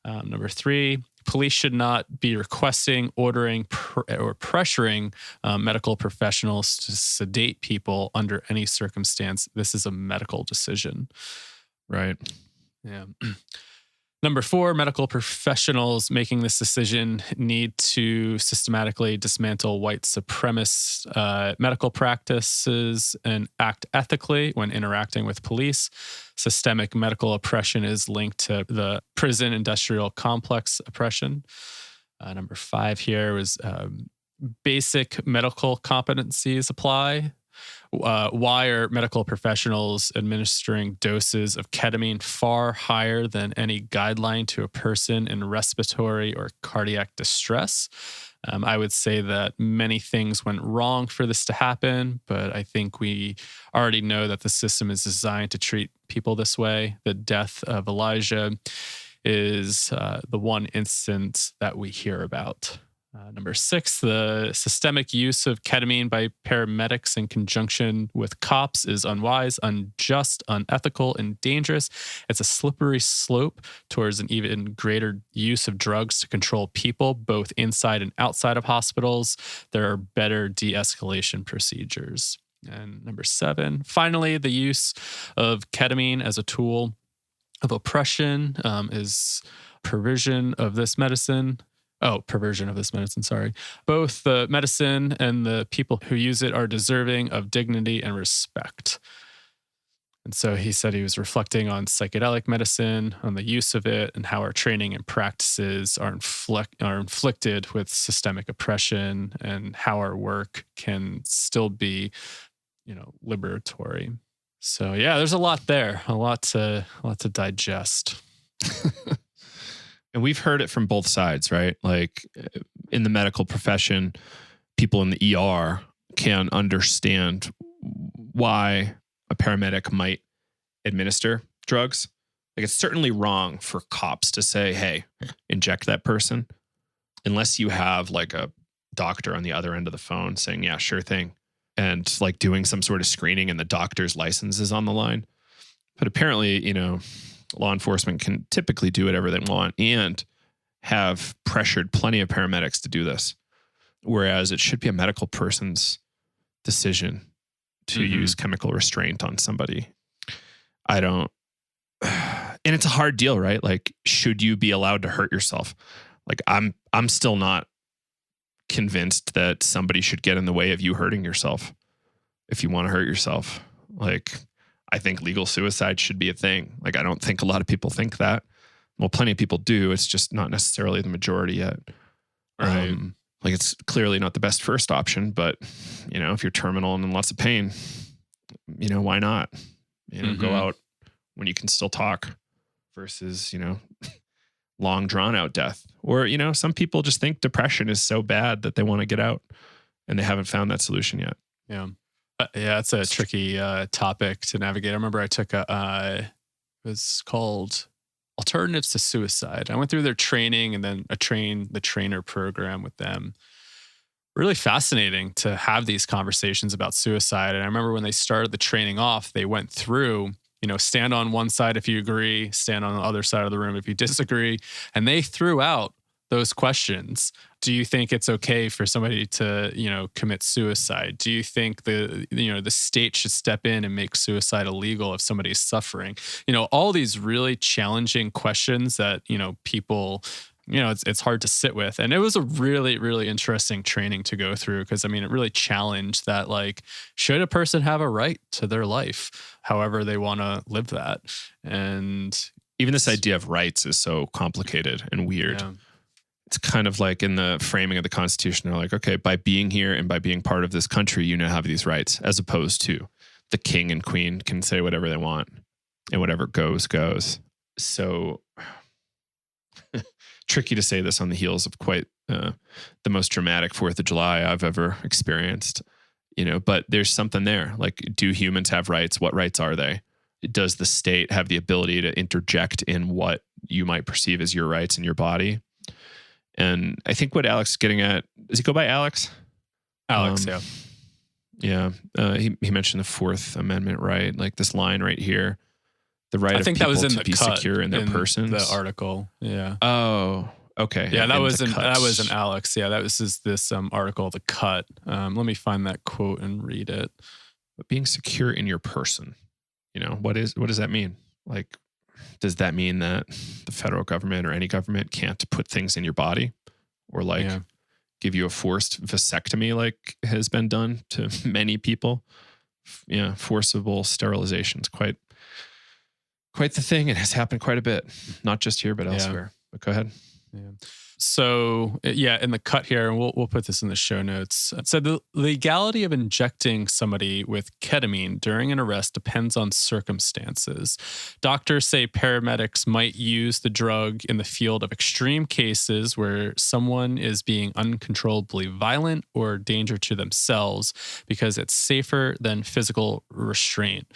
Number three, police should not be requesting, ordering, or pressuring medical professionals to sedate people under any circumstance. This is a medical decision. Right. Yeah. Number four, medical professionals making this decision need to systematically dismantle white supremacist medical practices and act ethically when interacting with police. Systemic medical oppression is linked to the prison industrial complex oppression. Number five here was basic medical competencies apply. Why are medical professionals administering doses of ketamine far higher than any guideline to a person in respiratory or cardiac distress? I would say that many things went wrong for this to happen, but I think we already know that the system is designed to treat people this way. The death of Elijah is the one instance that we hear about. Number 6, the systemic use of ketamine by paramedics in conjunction with cops is unwise, unjust, unethical, and dangerous. It's a slippery slope towards an even greater use of drugs to control people, both inside and outside of hospitals. There are better de-escalation procedures. And number 7, finally, the use of ketamine as a tool of oppression is perversion of this medicine. Sorry. Both the medicine and the people who use it are deserving of dignity and respect. And so he said he was reflecting on psychedelic medicine, on the use of it, and how our training and practices are inflicted with systemic oppression, and how our work can still be, liberatory. So yeah, there's a lot there, a lot to digest. And we've heard it from both sides, right? Like in the medical profession, people in the ER can understand why a paramedic might administer drugs. Like it's certainly wrong for cops to say, hey, inject that person, unless you have like a doctor on the other end of the phone saying, yeah, sure thing. And like doing some sort of screening and the doctor's license is on the line. But apparently, law enforcement can typically do whatever they want and have pressured plenty of paramedics to do this. Whereas it should be a medical person's decision to use chemical restraint on somebody. And it's a hard deal, right? Like, should you be allowed to hurt yourself? Like I'm still not convinced that somebody should get in the way of you hurting yourself. If you want to hurt yourself, like, I think legal suicide should be a thing. Like, I don't think a lot of people think that. Well, plenty of people do. It's just not necessarily the majority yet. Right. Like, it's clearly not the best first option, but, if you're terminal and in lots of pain, why not? Go out when you can still talk versus, long drawn out death. Or, some people just think depression is so bad that they want to get out and they haven't found that solution yet. Yeah. Yeah, it's a tricky topic to navigate. I remember I took it was called Alternatives to Suicide. I went through their training and then the trainer program with them. Really fascinating to have these conversations about suicide. And I remember when they started the training off, they went through, stand on one side if you agree, stand on the other side of the room if you disagree. And they threw out those questions. Do you think it's okay for somebody to, commit suicide? Do you think the state should step in and make suicide illegal if somebody's suffering? All these really challenging questions that, people, it's hard to sit with. And it was a really, really interesting training to go through because, it really challenged that, like, should a person have a right to their life, however they want to live that? And even this idea of rights is so complicated and weird. Yeah. It's kind of like in the framing of the Constitution, they're like, okay, by being here and by being part of this country, you now have these rights, as opposed to the king and queen can say whatever they want and whatever goes. So tricky to say this on the heels of quite the most dramatic 4th of July I've ever experienced, but there's something there. Like, do humans have rights? What rights are they? Does the state have the ability to interject in what you might perceive as your rights in your body? And I think what Alex is getting at, does he go by Alex? Alex, yeah. Yeah. He mentioned the 4th Amendment right, like this line right here. The right of people to be secure in their persons. The article, yeah. Oh, okay. Yeah, that was an Alex. Yeah, that was this article, The Cut. Let me find that quote and read it. But being secure in your person, what does that mean? Like, does that mean that the federal government or any government can't put things in your body or give you a forced vasectomy like has been done to many people? Yeah, forcible sterilization's quite the thing. It has happened quite a bit, not just here, but elsewhere. But go ahead. Yeah. So, in the cut here, and we'll put this in the show notes. It said the legality of injecting somebody with ketamine during an arrest depends on circumstances. Doctors say paramedics might use the drug in the field of extreme cases where someone is being uncontrollably violent or a danger to themselves because it's safer than physical restraint.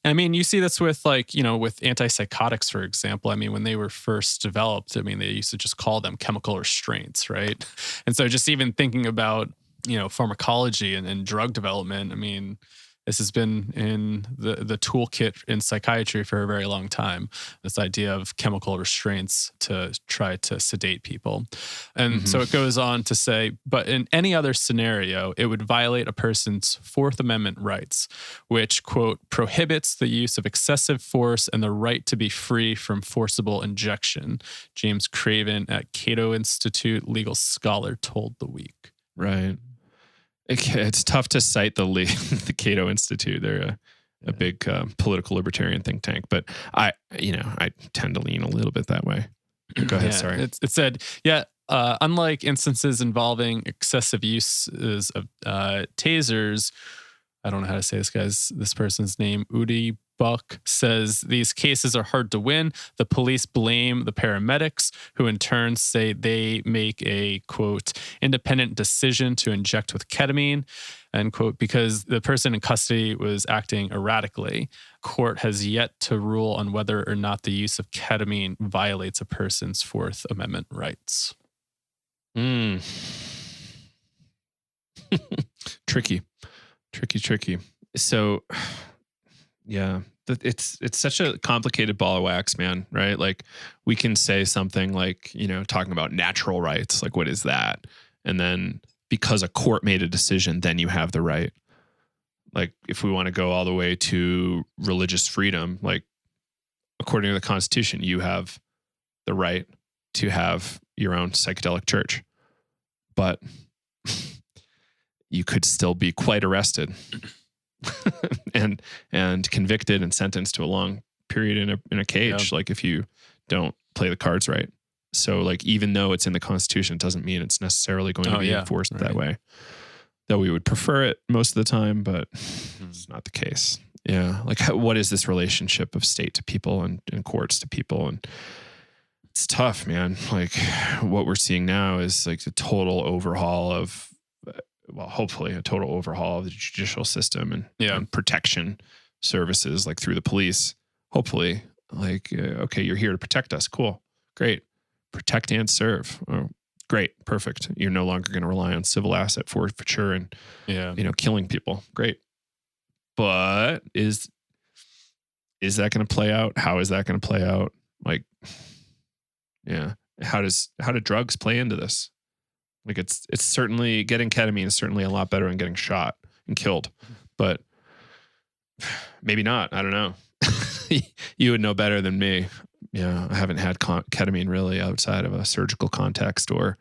I mean, you see this with like, with antipsychotics, for example. I mean, when they were first developed, I mean, they used to just call them chemical restraints, right? And so just even thinking about, pharmacology and drug development, I mean, this has been in the toolkit in psychiatry for a very long time. This idea of chemical restraints to try to sedate people. And so it goes on to say, but in any other scenario, it would violate a person's Fourth Amendment rights, which, quote, prohibits the use of excessive force and the right to be free from forcible injection. James Craven at Cato Institute legal scholar told The Week. Right. It's tough to cite the Cato Institute. They're a big political libertarian think tank, but I tend to lean a little bit that way. Go ahead. Sorry. It said, unlike instances involving excessive uses of tasers, I don't know how to say this person's name, Udi Buck, says these cases are hard to win. The police blame the paramedics, who in turn say they make a, quote, independent decision to inject with ketamine, end quote, because the person in custody was acting erratically. Court has yet to rule on whether or not the use of ketamine violates a person's Fourth Amendment rights. Tricky. So, yeah, it's such a complicated ball of wax, man, right? Like we can say something like, talking about natural rights, like what is that? And then because a court made a decision, then you have the right. Like if we want to go all the way to religious freedom, like according to the Constitution, you have the right to have your own psychedelic church. But you could still be quite arrested and convicted and sentenced to a long period in a cage, like if you don't play the cards right. So like even though it's in the Constitution, it doesn't mean it's necessarily going to be enforced that way. Though we would prefer it most of the time, but it's not the case. Yeah. Like what is this relationship of state to people and courts to people? And it's tough, man. Like what we're seeing now is like the total overhaul of, hopefully a total overhaul of the judicial system and protection services, like through the police. Hopefully, like, okay, you're here to protect us. Cool. Great. Protect and serve. Oh, great. Perfect. You're no longer going to rely on civil asset forfeiture and, killing people. Great. But is that going to play out? How is that going to play out? Like, yeah. How do drugs play into this? Like it's certainly getting ketamine is certainly a lot better than getting shot and killed, but maybe not. I don't know. You would know better than me. Yeah, I haven't had ketamine really outside of a surgical context or.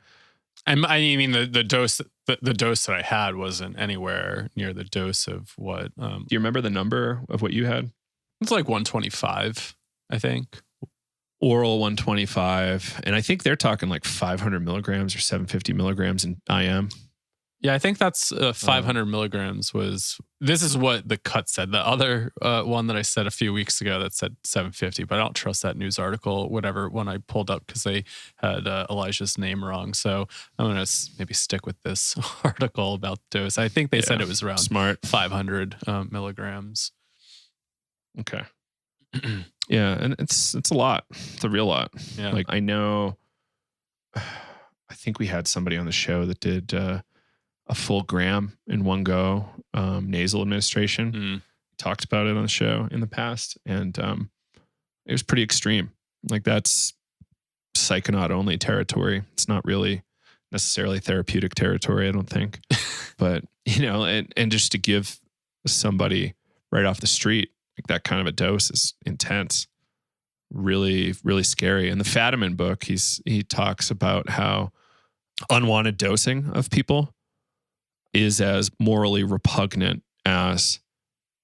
I mean the dose that I had wasn't anywhere near the dose of what. Do you remember the number of what you had? It's like 125, I think. Oral 125, and I think they're talking like 500 milligrams or 750 milligrams in IM. Yeah, I think that's 500 milligrams was. This is what the cut said. The other one that I said a few weeks ago that said 750, but I don't trust that news article, whatever one I pulled up because they had Elijah's name wrong. So I'm gonna maybe stick with this article about dose. I think they said it was around 500 milligrams. Okay. Yeah, and it's a lot. It's a real lot. Yeah. Like I know, I think we had somebody on the show that did a full gram in one go, nasal administration. Talked about it on the show in the past, and it was pretty extreme. Like that's psychonaut only territory. It's not really necessarily therapeutic territory, I don't think. But and just to give somebody right off the street like that kind of a dose is intense, really, really scary. In the Fadiman book, he talks about how unwanted dosing of people is as morally repugnant as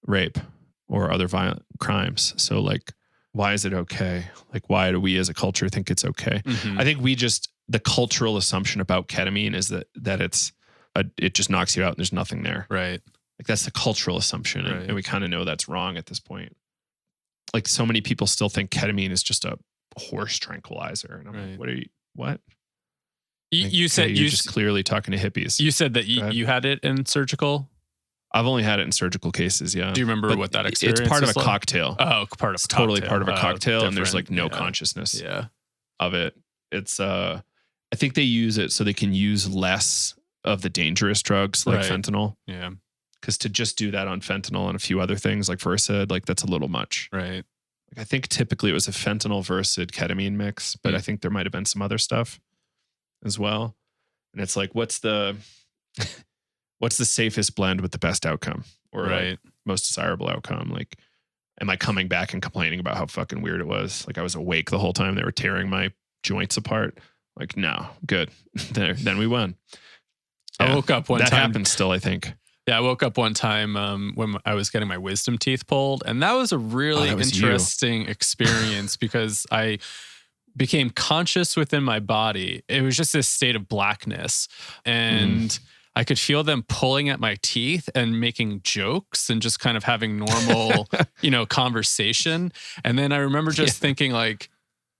rape or other violent crimes. So like, why is it okay? Like, why do we as a culture think it's okay? I think the cultural assumption about ketamine is that it just knocks you out and there's nothing there. Right. Like that's the cultural assumption. Right. And we kind of know that's wrong at this point. Like so many people still think ketamine is just a horse tranquilizer. And I'm like, what? You said you're just clearly talking to hippies. You said that you had it in surgical I've only had it in surgical cases, yeah. Do you remember But what that experience it's part of was a like? cocktail. Oh, part of It's a totally cocktail. part of a Oh, cocktail, and there's like different. no Yeah. consciousness Yeah. of it. It's I think they use it so they can use less of the dangerous drugs like Right. fentanyl. Yeah. Because to just do that on fentanyl and a few other things like Versed, like that's a little much. Right. Like I think typically it was a fentanyl Versed ketamine mix, but I think there might have been some other stuff as well. And it's like, what's the safest blend with the best outcome, or Right. like most desirable outcome? Like, am I coming back and complaining about how fucking weird it was? Like I was awake the whole time they were tearing my joints apart. Like, no, good. Then we won. I woke up one that time. happens still, I think. Yeah, I woke up one time when I was getting my wisdom teeth pulled, and that was a really that was interesting experience because I became conscious within my body. It was just this state of blackness, and I could feel them pulling at my teeth and making jokes and just kind of having normal, conversation. And then I remember just thinking like,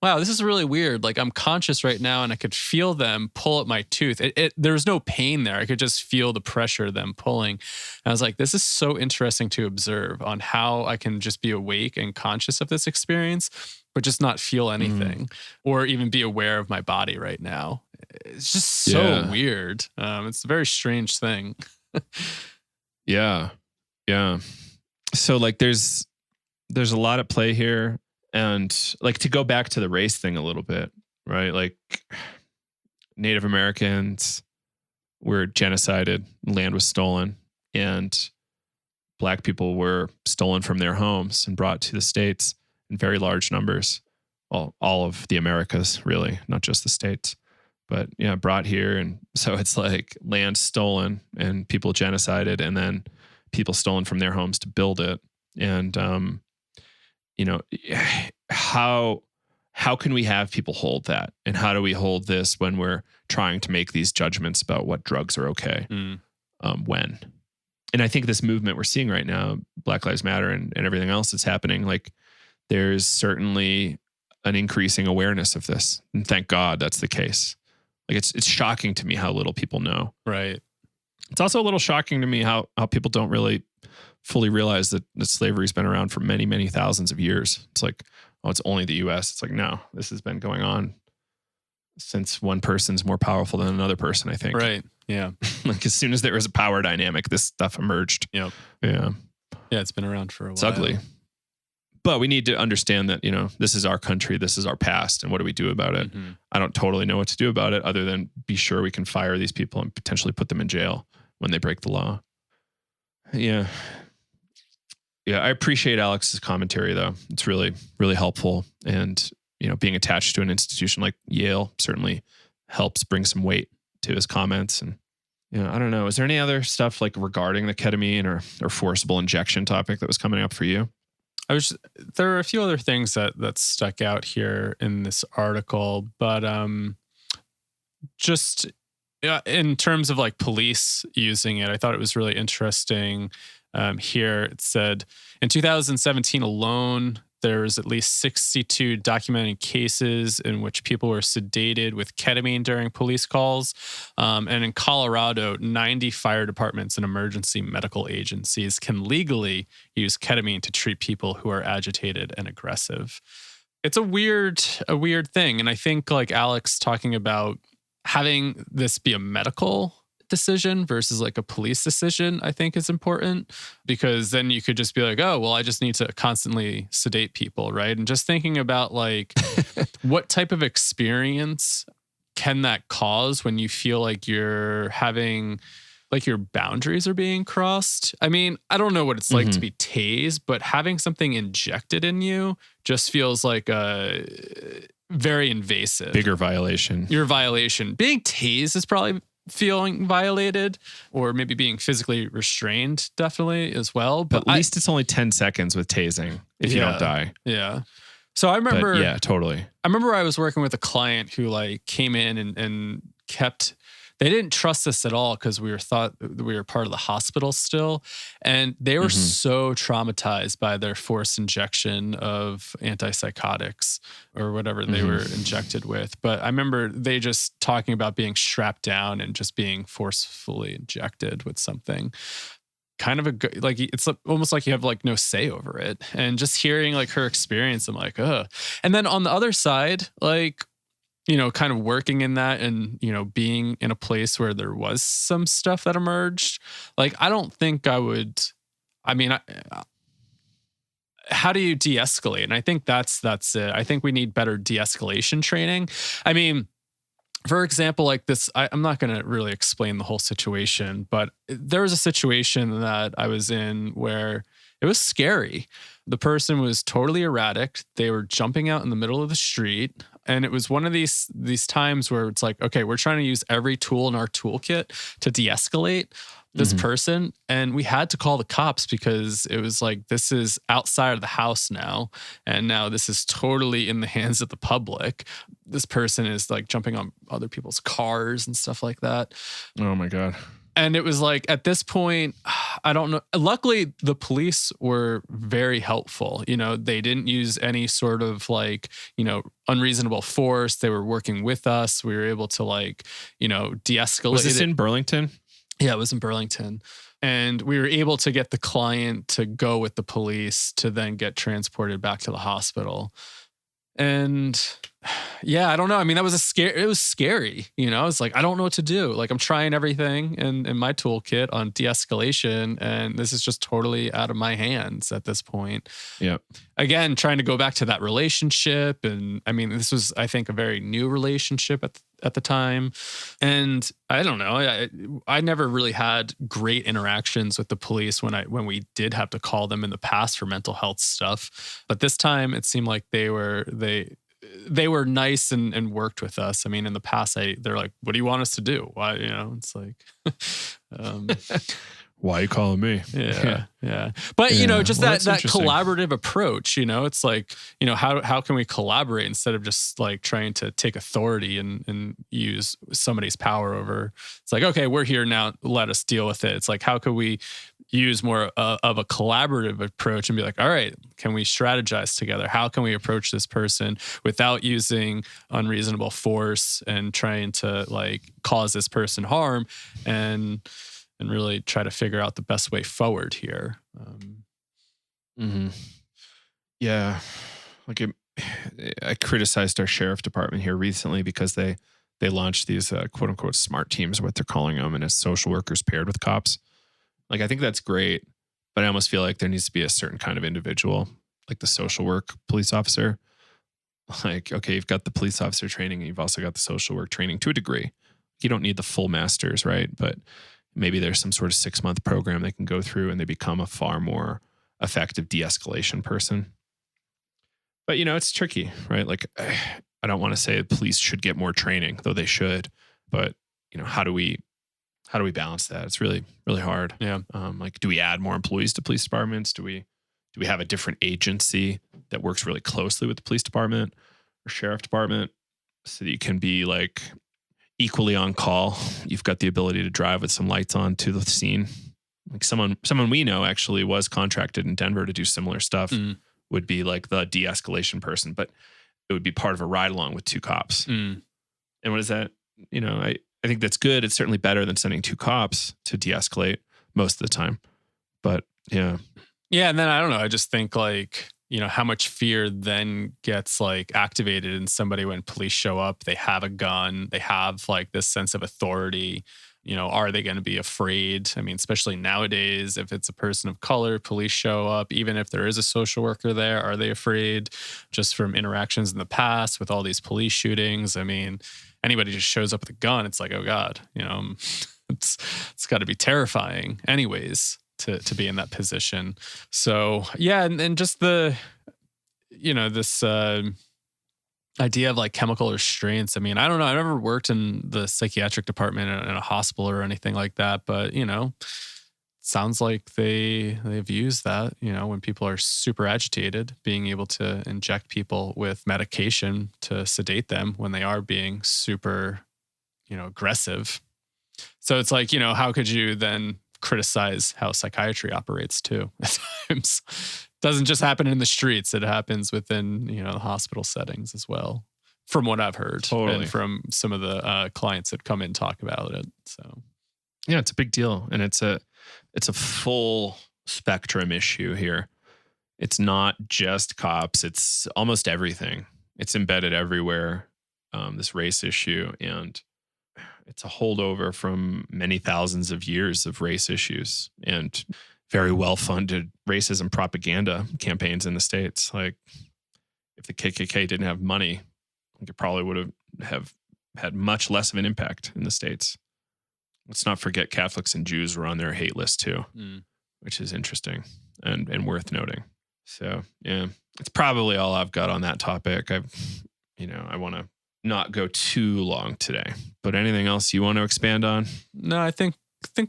wow, this is really weird. Like I'm conscious right now and I could feel them pull at my tooth. There was no pain there. I could just feel the pressure of them pulling. And I was like, this is so interesting to observe on how I can just be awake and conscious of this experience, but just not feel anything or even be aware of my body right now. It's just so weird. It's a very strange thing. Yeah. So like there's a lot at play here. And like to go back to the race thing a little bit, right? Like Native Americans were genocided, land was stolen, and Black people were stolen from their homes and brought to the States in very large numbers. Well, all of the Americas, really, not just the States. But yeah, brought here. And so it's like land stolen and people genocided, and then people stolen from their homes to build it. And how can we have people hold that? And how do we hold this when we're trying to make these judgments about what drugs are okay? When? And I think this movement we're seeing right now, Black Lives Matter and everything else that's happening, like there's certainly an increasing awareness of this. And thank God that's the case. Like it's shocking to me how little people know. Right. It's also a little shocking to me how people don't really fully realize that slavery's been around for many, many thousands of years. It's like, oh, it's only the US. It's like, no, this has been going on since one person's more powerful than another person, I think. Right. Yeah. Like as soon as there was a power dynamic, this stuff emerged. Yep. Yeah. Yeah, it's been around for a while. It's ugly. But we need to understand that, this is our country, this is our past, and what do we do about it? I don't totally know what to do about it other than be sure we can fire these people and potentially put them in jail when they break the law. Yeah. Yeah, I appreciate Alex's commentary, though. It's really, really helpful. And, being attached to an institution like Yale certainly helps bring some weight to his comments. And, I don't know. Is there any other stuff like regarding the ketamine or forcible injection topic that was coming up for you? There are a few other things that stuck out here in this article, but just in terms of like police using it, I thought it was really interesting. Here it said in 2017 alone, there was at least 62 documented cases in which people were sedated with ketamine during police calls. And in Colorado, 90 fire departments and emergency medical agencies can legally use ketamine to treat people who are agitated and aggressive. It's a weird thing. And I think like Alex talking about having this be a medical decision versus like a police decision, I think is important, because then you could just be like, oh, well, I just need to constantly sedate people, right? And just thinking about like what type of experience can that cause when you feel like you're having like your boundaries are being crossed. I mean, I don't know what it's like to be tased, but having something injected in you just feels like a very invasive. Bigger violation. Your violation. Being tased is probably feeling violated, or maybe being physically restrained, definitely as well. But at least it's only 10 seconds with tasing if you don't die. Yeah. So I remember. But yeah, totally. I remember I was working with a client who like came in and kept. They didn't trust us at all because we thought we were part of the hospital still. And they were so traumatized by their forced injection of antipsychotics or whatever they were injected with. But I remember they just talking about being strapped down and just being forcefully injected with something. kind of like, it's almost like you have like no say over it. And just hearing like her experience, I'm like, ugh. And then on the other side, like, kind of working in that and, being in a place where there was some stuff that emerged, like, I don't think I would, I mean, how do you de-escalate? And I think that's it. I think we need better de-escalation training. I mean, for example, like this, I'm not going to really explain the whole situation, but there was a situation that I was in where it was scary. The person was totally erratic. They were jumping out in the middle of the street. And it was one of these times where it's like, okay, we're trying to use every tool in our toolkit to de-escalate this person. And we had to call the cops because it was like, this is outside of the house now. And now this is totally in the hands of the public. This person is like jumping on other people's cars and stuff like that. Oh my God. And it was like, at this point, I don't know. Luckily, the police were very helpful. They didn't use any sort of like, unreasonable force. They were working with us. We were able to like, de-escalate. Was this in Burlington? Yeah, it was in Burlington. And we were able to get the client to go with the police to then get transported back to the hospital. And yeah, I don't know. I mean, it was scary. I was like, I don't know what to do. Like, I'm trying everything in my toolkit on de-escalation, and this is just totally out of my hands at this point. Yeah. Again, trying to go back to that relationship. And I mean, this was, I think, a very new relationship at the time. And I don't know. I never really had great interactions with the police when we did have to call them in the past for mental health stuff. But this time it seemed like they were nice and worked with us. I mean, in the past, they're like, what do you want us to do? Why, it's like, why are you calling me? Yeah. But, just that collaborative approach, it's like, how can we collaborate instead of just like trying to take authority and use somebody's power over? It's like, okay, we're here now. Let us deal with it. It's like, how could we use more of a collaborative approach and be like, all right, can we strategize together? How can we approach this person without using unreasonable force and trying to like cause this person harm and really try to figure out the best way forward here. Yeah. Like I criticized our sheriff department here recently because they launched these quote unquote smart teams, what they're calling them, and as social workers paired with cops. Like, I think that's great, but I almost feel like there needs to be a certain kind of individual, like the social work police officer. Like, okay, you've got the police officer training and you've also got the social work training to a degree. You don't need the full masters, right? But maybe there's some sort of 6-month program they can go through and they become a far more effective de-escalation person. But, it's tricky, right? Like, I don't want to say police should get more training, though they should. But, how do we balance that? It's really, really hard. Yeah. Like, do we add more employees to police departments? Do we have a different agency that works really closely with the police department or sheriff department so that you can be like equally on call? You've got the ability to drive with some lights on to the scene. Like someone we know actually was contracted in Denver to do similar stuff, would be like the de-escalation person, but it would be part of a ride along with 2 cops. And what is that? I think that's good. It's certainly better than sending 2 cops to de-escalate most of the time. But yeah. Yeah. And then I don't know. I just think like, how much fear then gets like activated in somebody when police show up, they have a gun, they have like this sense of authority. Are they going to be afraid? I mean, especially nowadays, if it's a person of color, police show up, even if there is a social worker there, are they afraid just from interactions in the past with all these police shootings? I mean, anybody just shows up with a gun, it's like, oh God, it's got to be terrifying anyways to be in that position. So yeah. And just the, this idea of like chemical restraints. I mean, I don't know. I've never worked in the psychiatric department in a hospital or anything like that, but sounds like they've used that, when people are super agitated, being able to inject people with medication to sedate them when they are being super, aggressive. So it's like, how could you then criticize how psychiatry operates too at times? Doesn't just happen in the streets. It happens within, the hospital settings as well, from what I've heard. Totally. And from some of the clients that come in and talk about it. So, yeah, it's a big deal. And it's it's a full spectrum issue here. It's not just cops. It's almost everything. It's embedded everywhere, this race issue. And it's a holdover from many thousands of years of race issues and very well-funded racism propaganda campaigns in the States. Like, if the KKK didn't have money, it probably would have had much less of an impact in the States. Let's not forget Catholics and Jews were on their hate list too, which is interesting and worth noting. So, yeah, it's probably all I've got on that topic. I want to not go too long today, but anything else you want to expand on? No, I think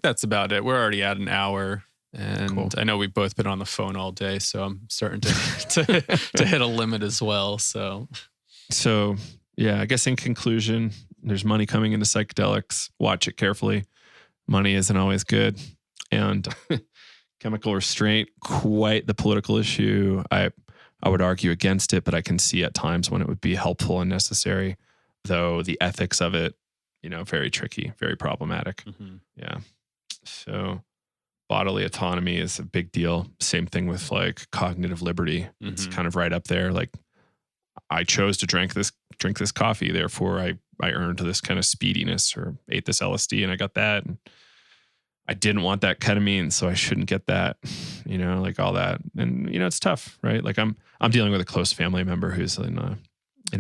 that's about it. We're already at an hour, and Cool. I know we've both been on the phone all day, so I'm starting to hit a limit as well. So yeah, I guess in conclusion, there's money coming into psychedelics. Watch it carefully. Money isn't always good, and chemical restraint, quite the political issue. I would argue against it, but I can see at times when it would be helpful and necessary, though the ethics of it, very tricky, very problematic. Yeah. So bodily autonomy is a big deal. Same thing with like cognitive liberty. It's kind of right up there. Like, I chose to drink this coffee, therefore I earned this kind of speediness, or ate this LSD and I got that. And I didn't want that ketamine, so I shouldn't get that, like all that. And, it's tough, right? Like I'm dealing with a close family member who's in a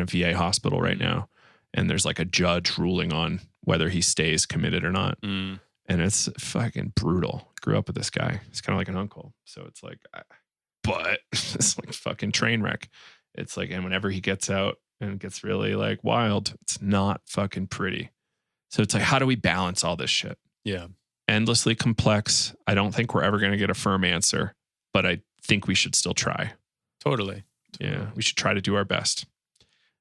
VA hospital right now. And there's like a judge ruling on whether he stays committed or not. And it's fucking brutal. Grew up with this guy. He's kind of like an uncle. So it's like, but it's like fucking train wreck. It's like, and whenever he gets out and it gets really like wild, it's not fucking pretty. So it's like, how do we balance all this shit? Yeah. Endlessly complex. I don't think we're ever going to get a firm answer, but I think we should still try. Totally. Yeah. We should try to do our best.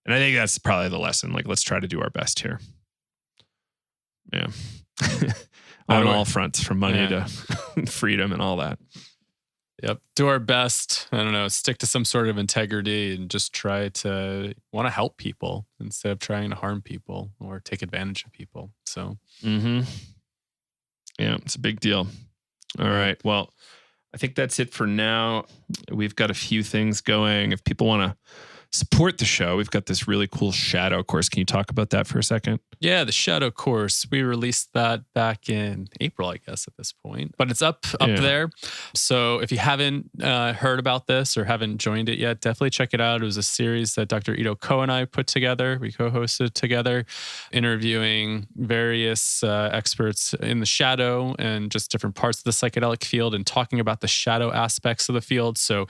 And I think that's probably the lesson. Like, let's try to do our best here. Yeah. On all fronts, from money to freedom and all that. Yep. Do our best. I don't know. Stick to some sort of integrity and just try to want to help people instead of trying to harm people or take advantage of people. So, yeah, it's a big deal. All right. Well, I think that's it for now. We've got a few things going. If people want to support the show, we've got this really cool shadow course. Can you talk about that for a second? Yeah, the shadow course. We released that back in April, I guess, at this point. But it's up there. So if you haven't heard about this or haven't joined it yet, definitely check it out. It was a series that Dr. Ito Ko and I put together. We co-hosted together, interviewing various experts in the shadow and just different parts of the psychedelic field and talking about the shadow aspects of the field. So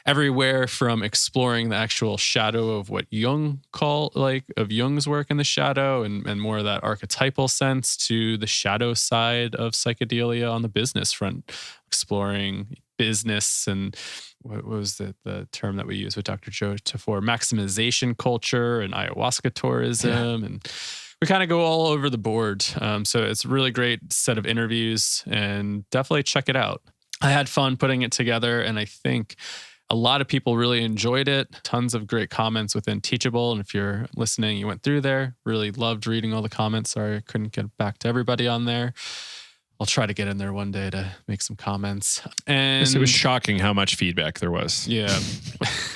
everywhere from exploring the actual shadow of what Jung of Jung's work in the shadow and more of that archetypal sense, to the shadow side of psychedelia on the business front, exploring business and what was the term that we use with Dr. Joe for maximization culture and ayahuasca tourism. And we kind of go all over the board. So it's a really great set of interviews, and definitely check it out. I had fun putting it together, and I think a lot of people really enjoyed it. Tons of great comments within Teachable. And if you're listening, you went through there. Really loved reading all the comments. Sorry I couldn't get back to everybody on there. I'll try to get in there one day to make some comments. And it was shocking how much feedback there was. Yeah.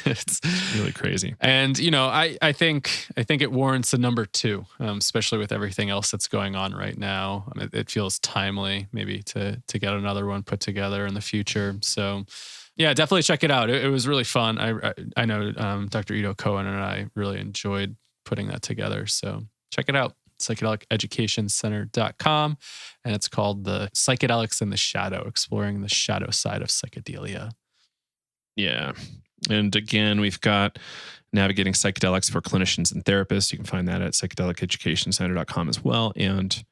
It's really crazy. And, I think it warrants a number 2, especially with everything else that's going on right now. It feels timely maybe to get another one put together in the future. So yeah, definitely check it out. It was really fun. I know Dr. Ito Cohen and I really enjoyed putting that together. So check it out, psychedeliceducationcenter.com. And it's called The Psychedelics in the Shadow, exploring the shadow side of psychedelia. Yeah. And again, we've got Navigating Psychedelics for Clinicians and Therapists. You can find that at psychedeliceducationcenter.com as well. And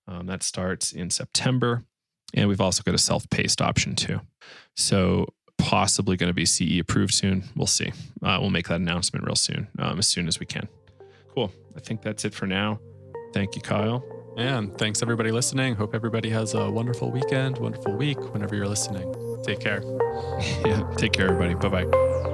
that starts in September. And we've also got a self-paced option too. So possibly going to be CE approved soon. We'll see. We'll make that announcement real soon, as soon as we can. Cool. I think that's it for now. Thank you, Kyle. And thanks everybody listening. Hope everybody has a wonderful weekend, wonderful week whenever you're listening. Take care. Yeah. Take care, everybody. Bye-bye.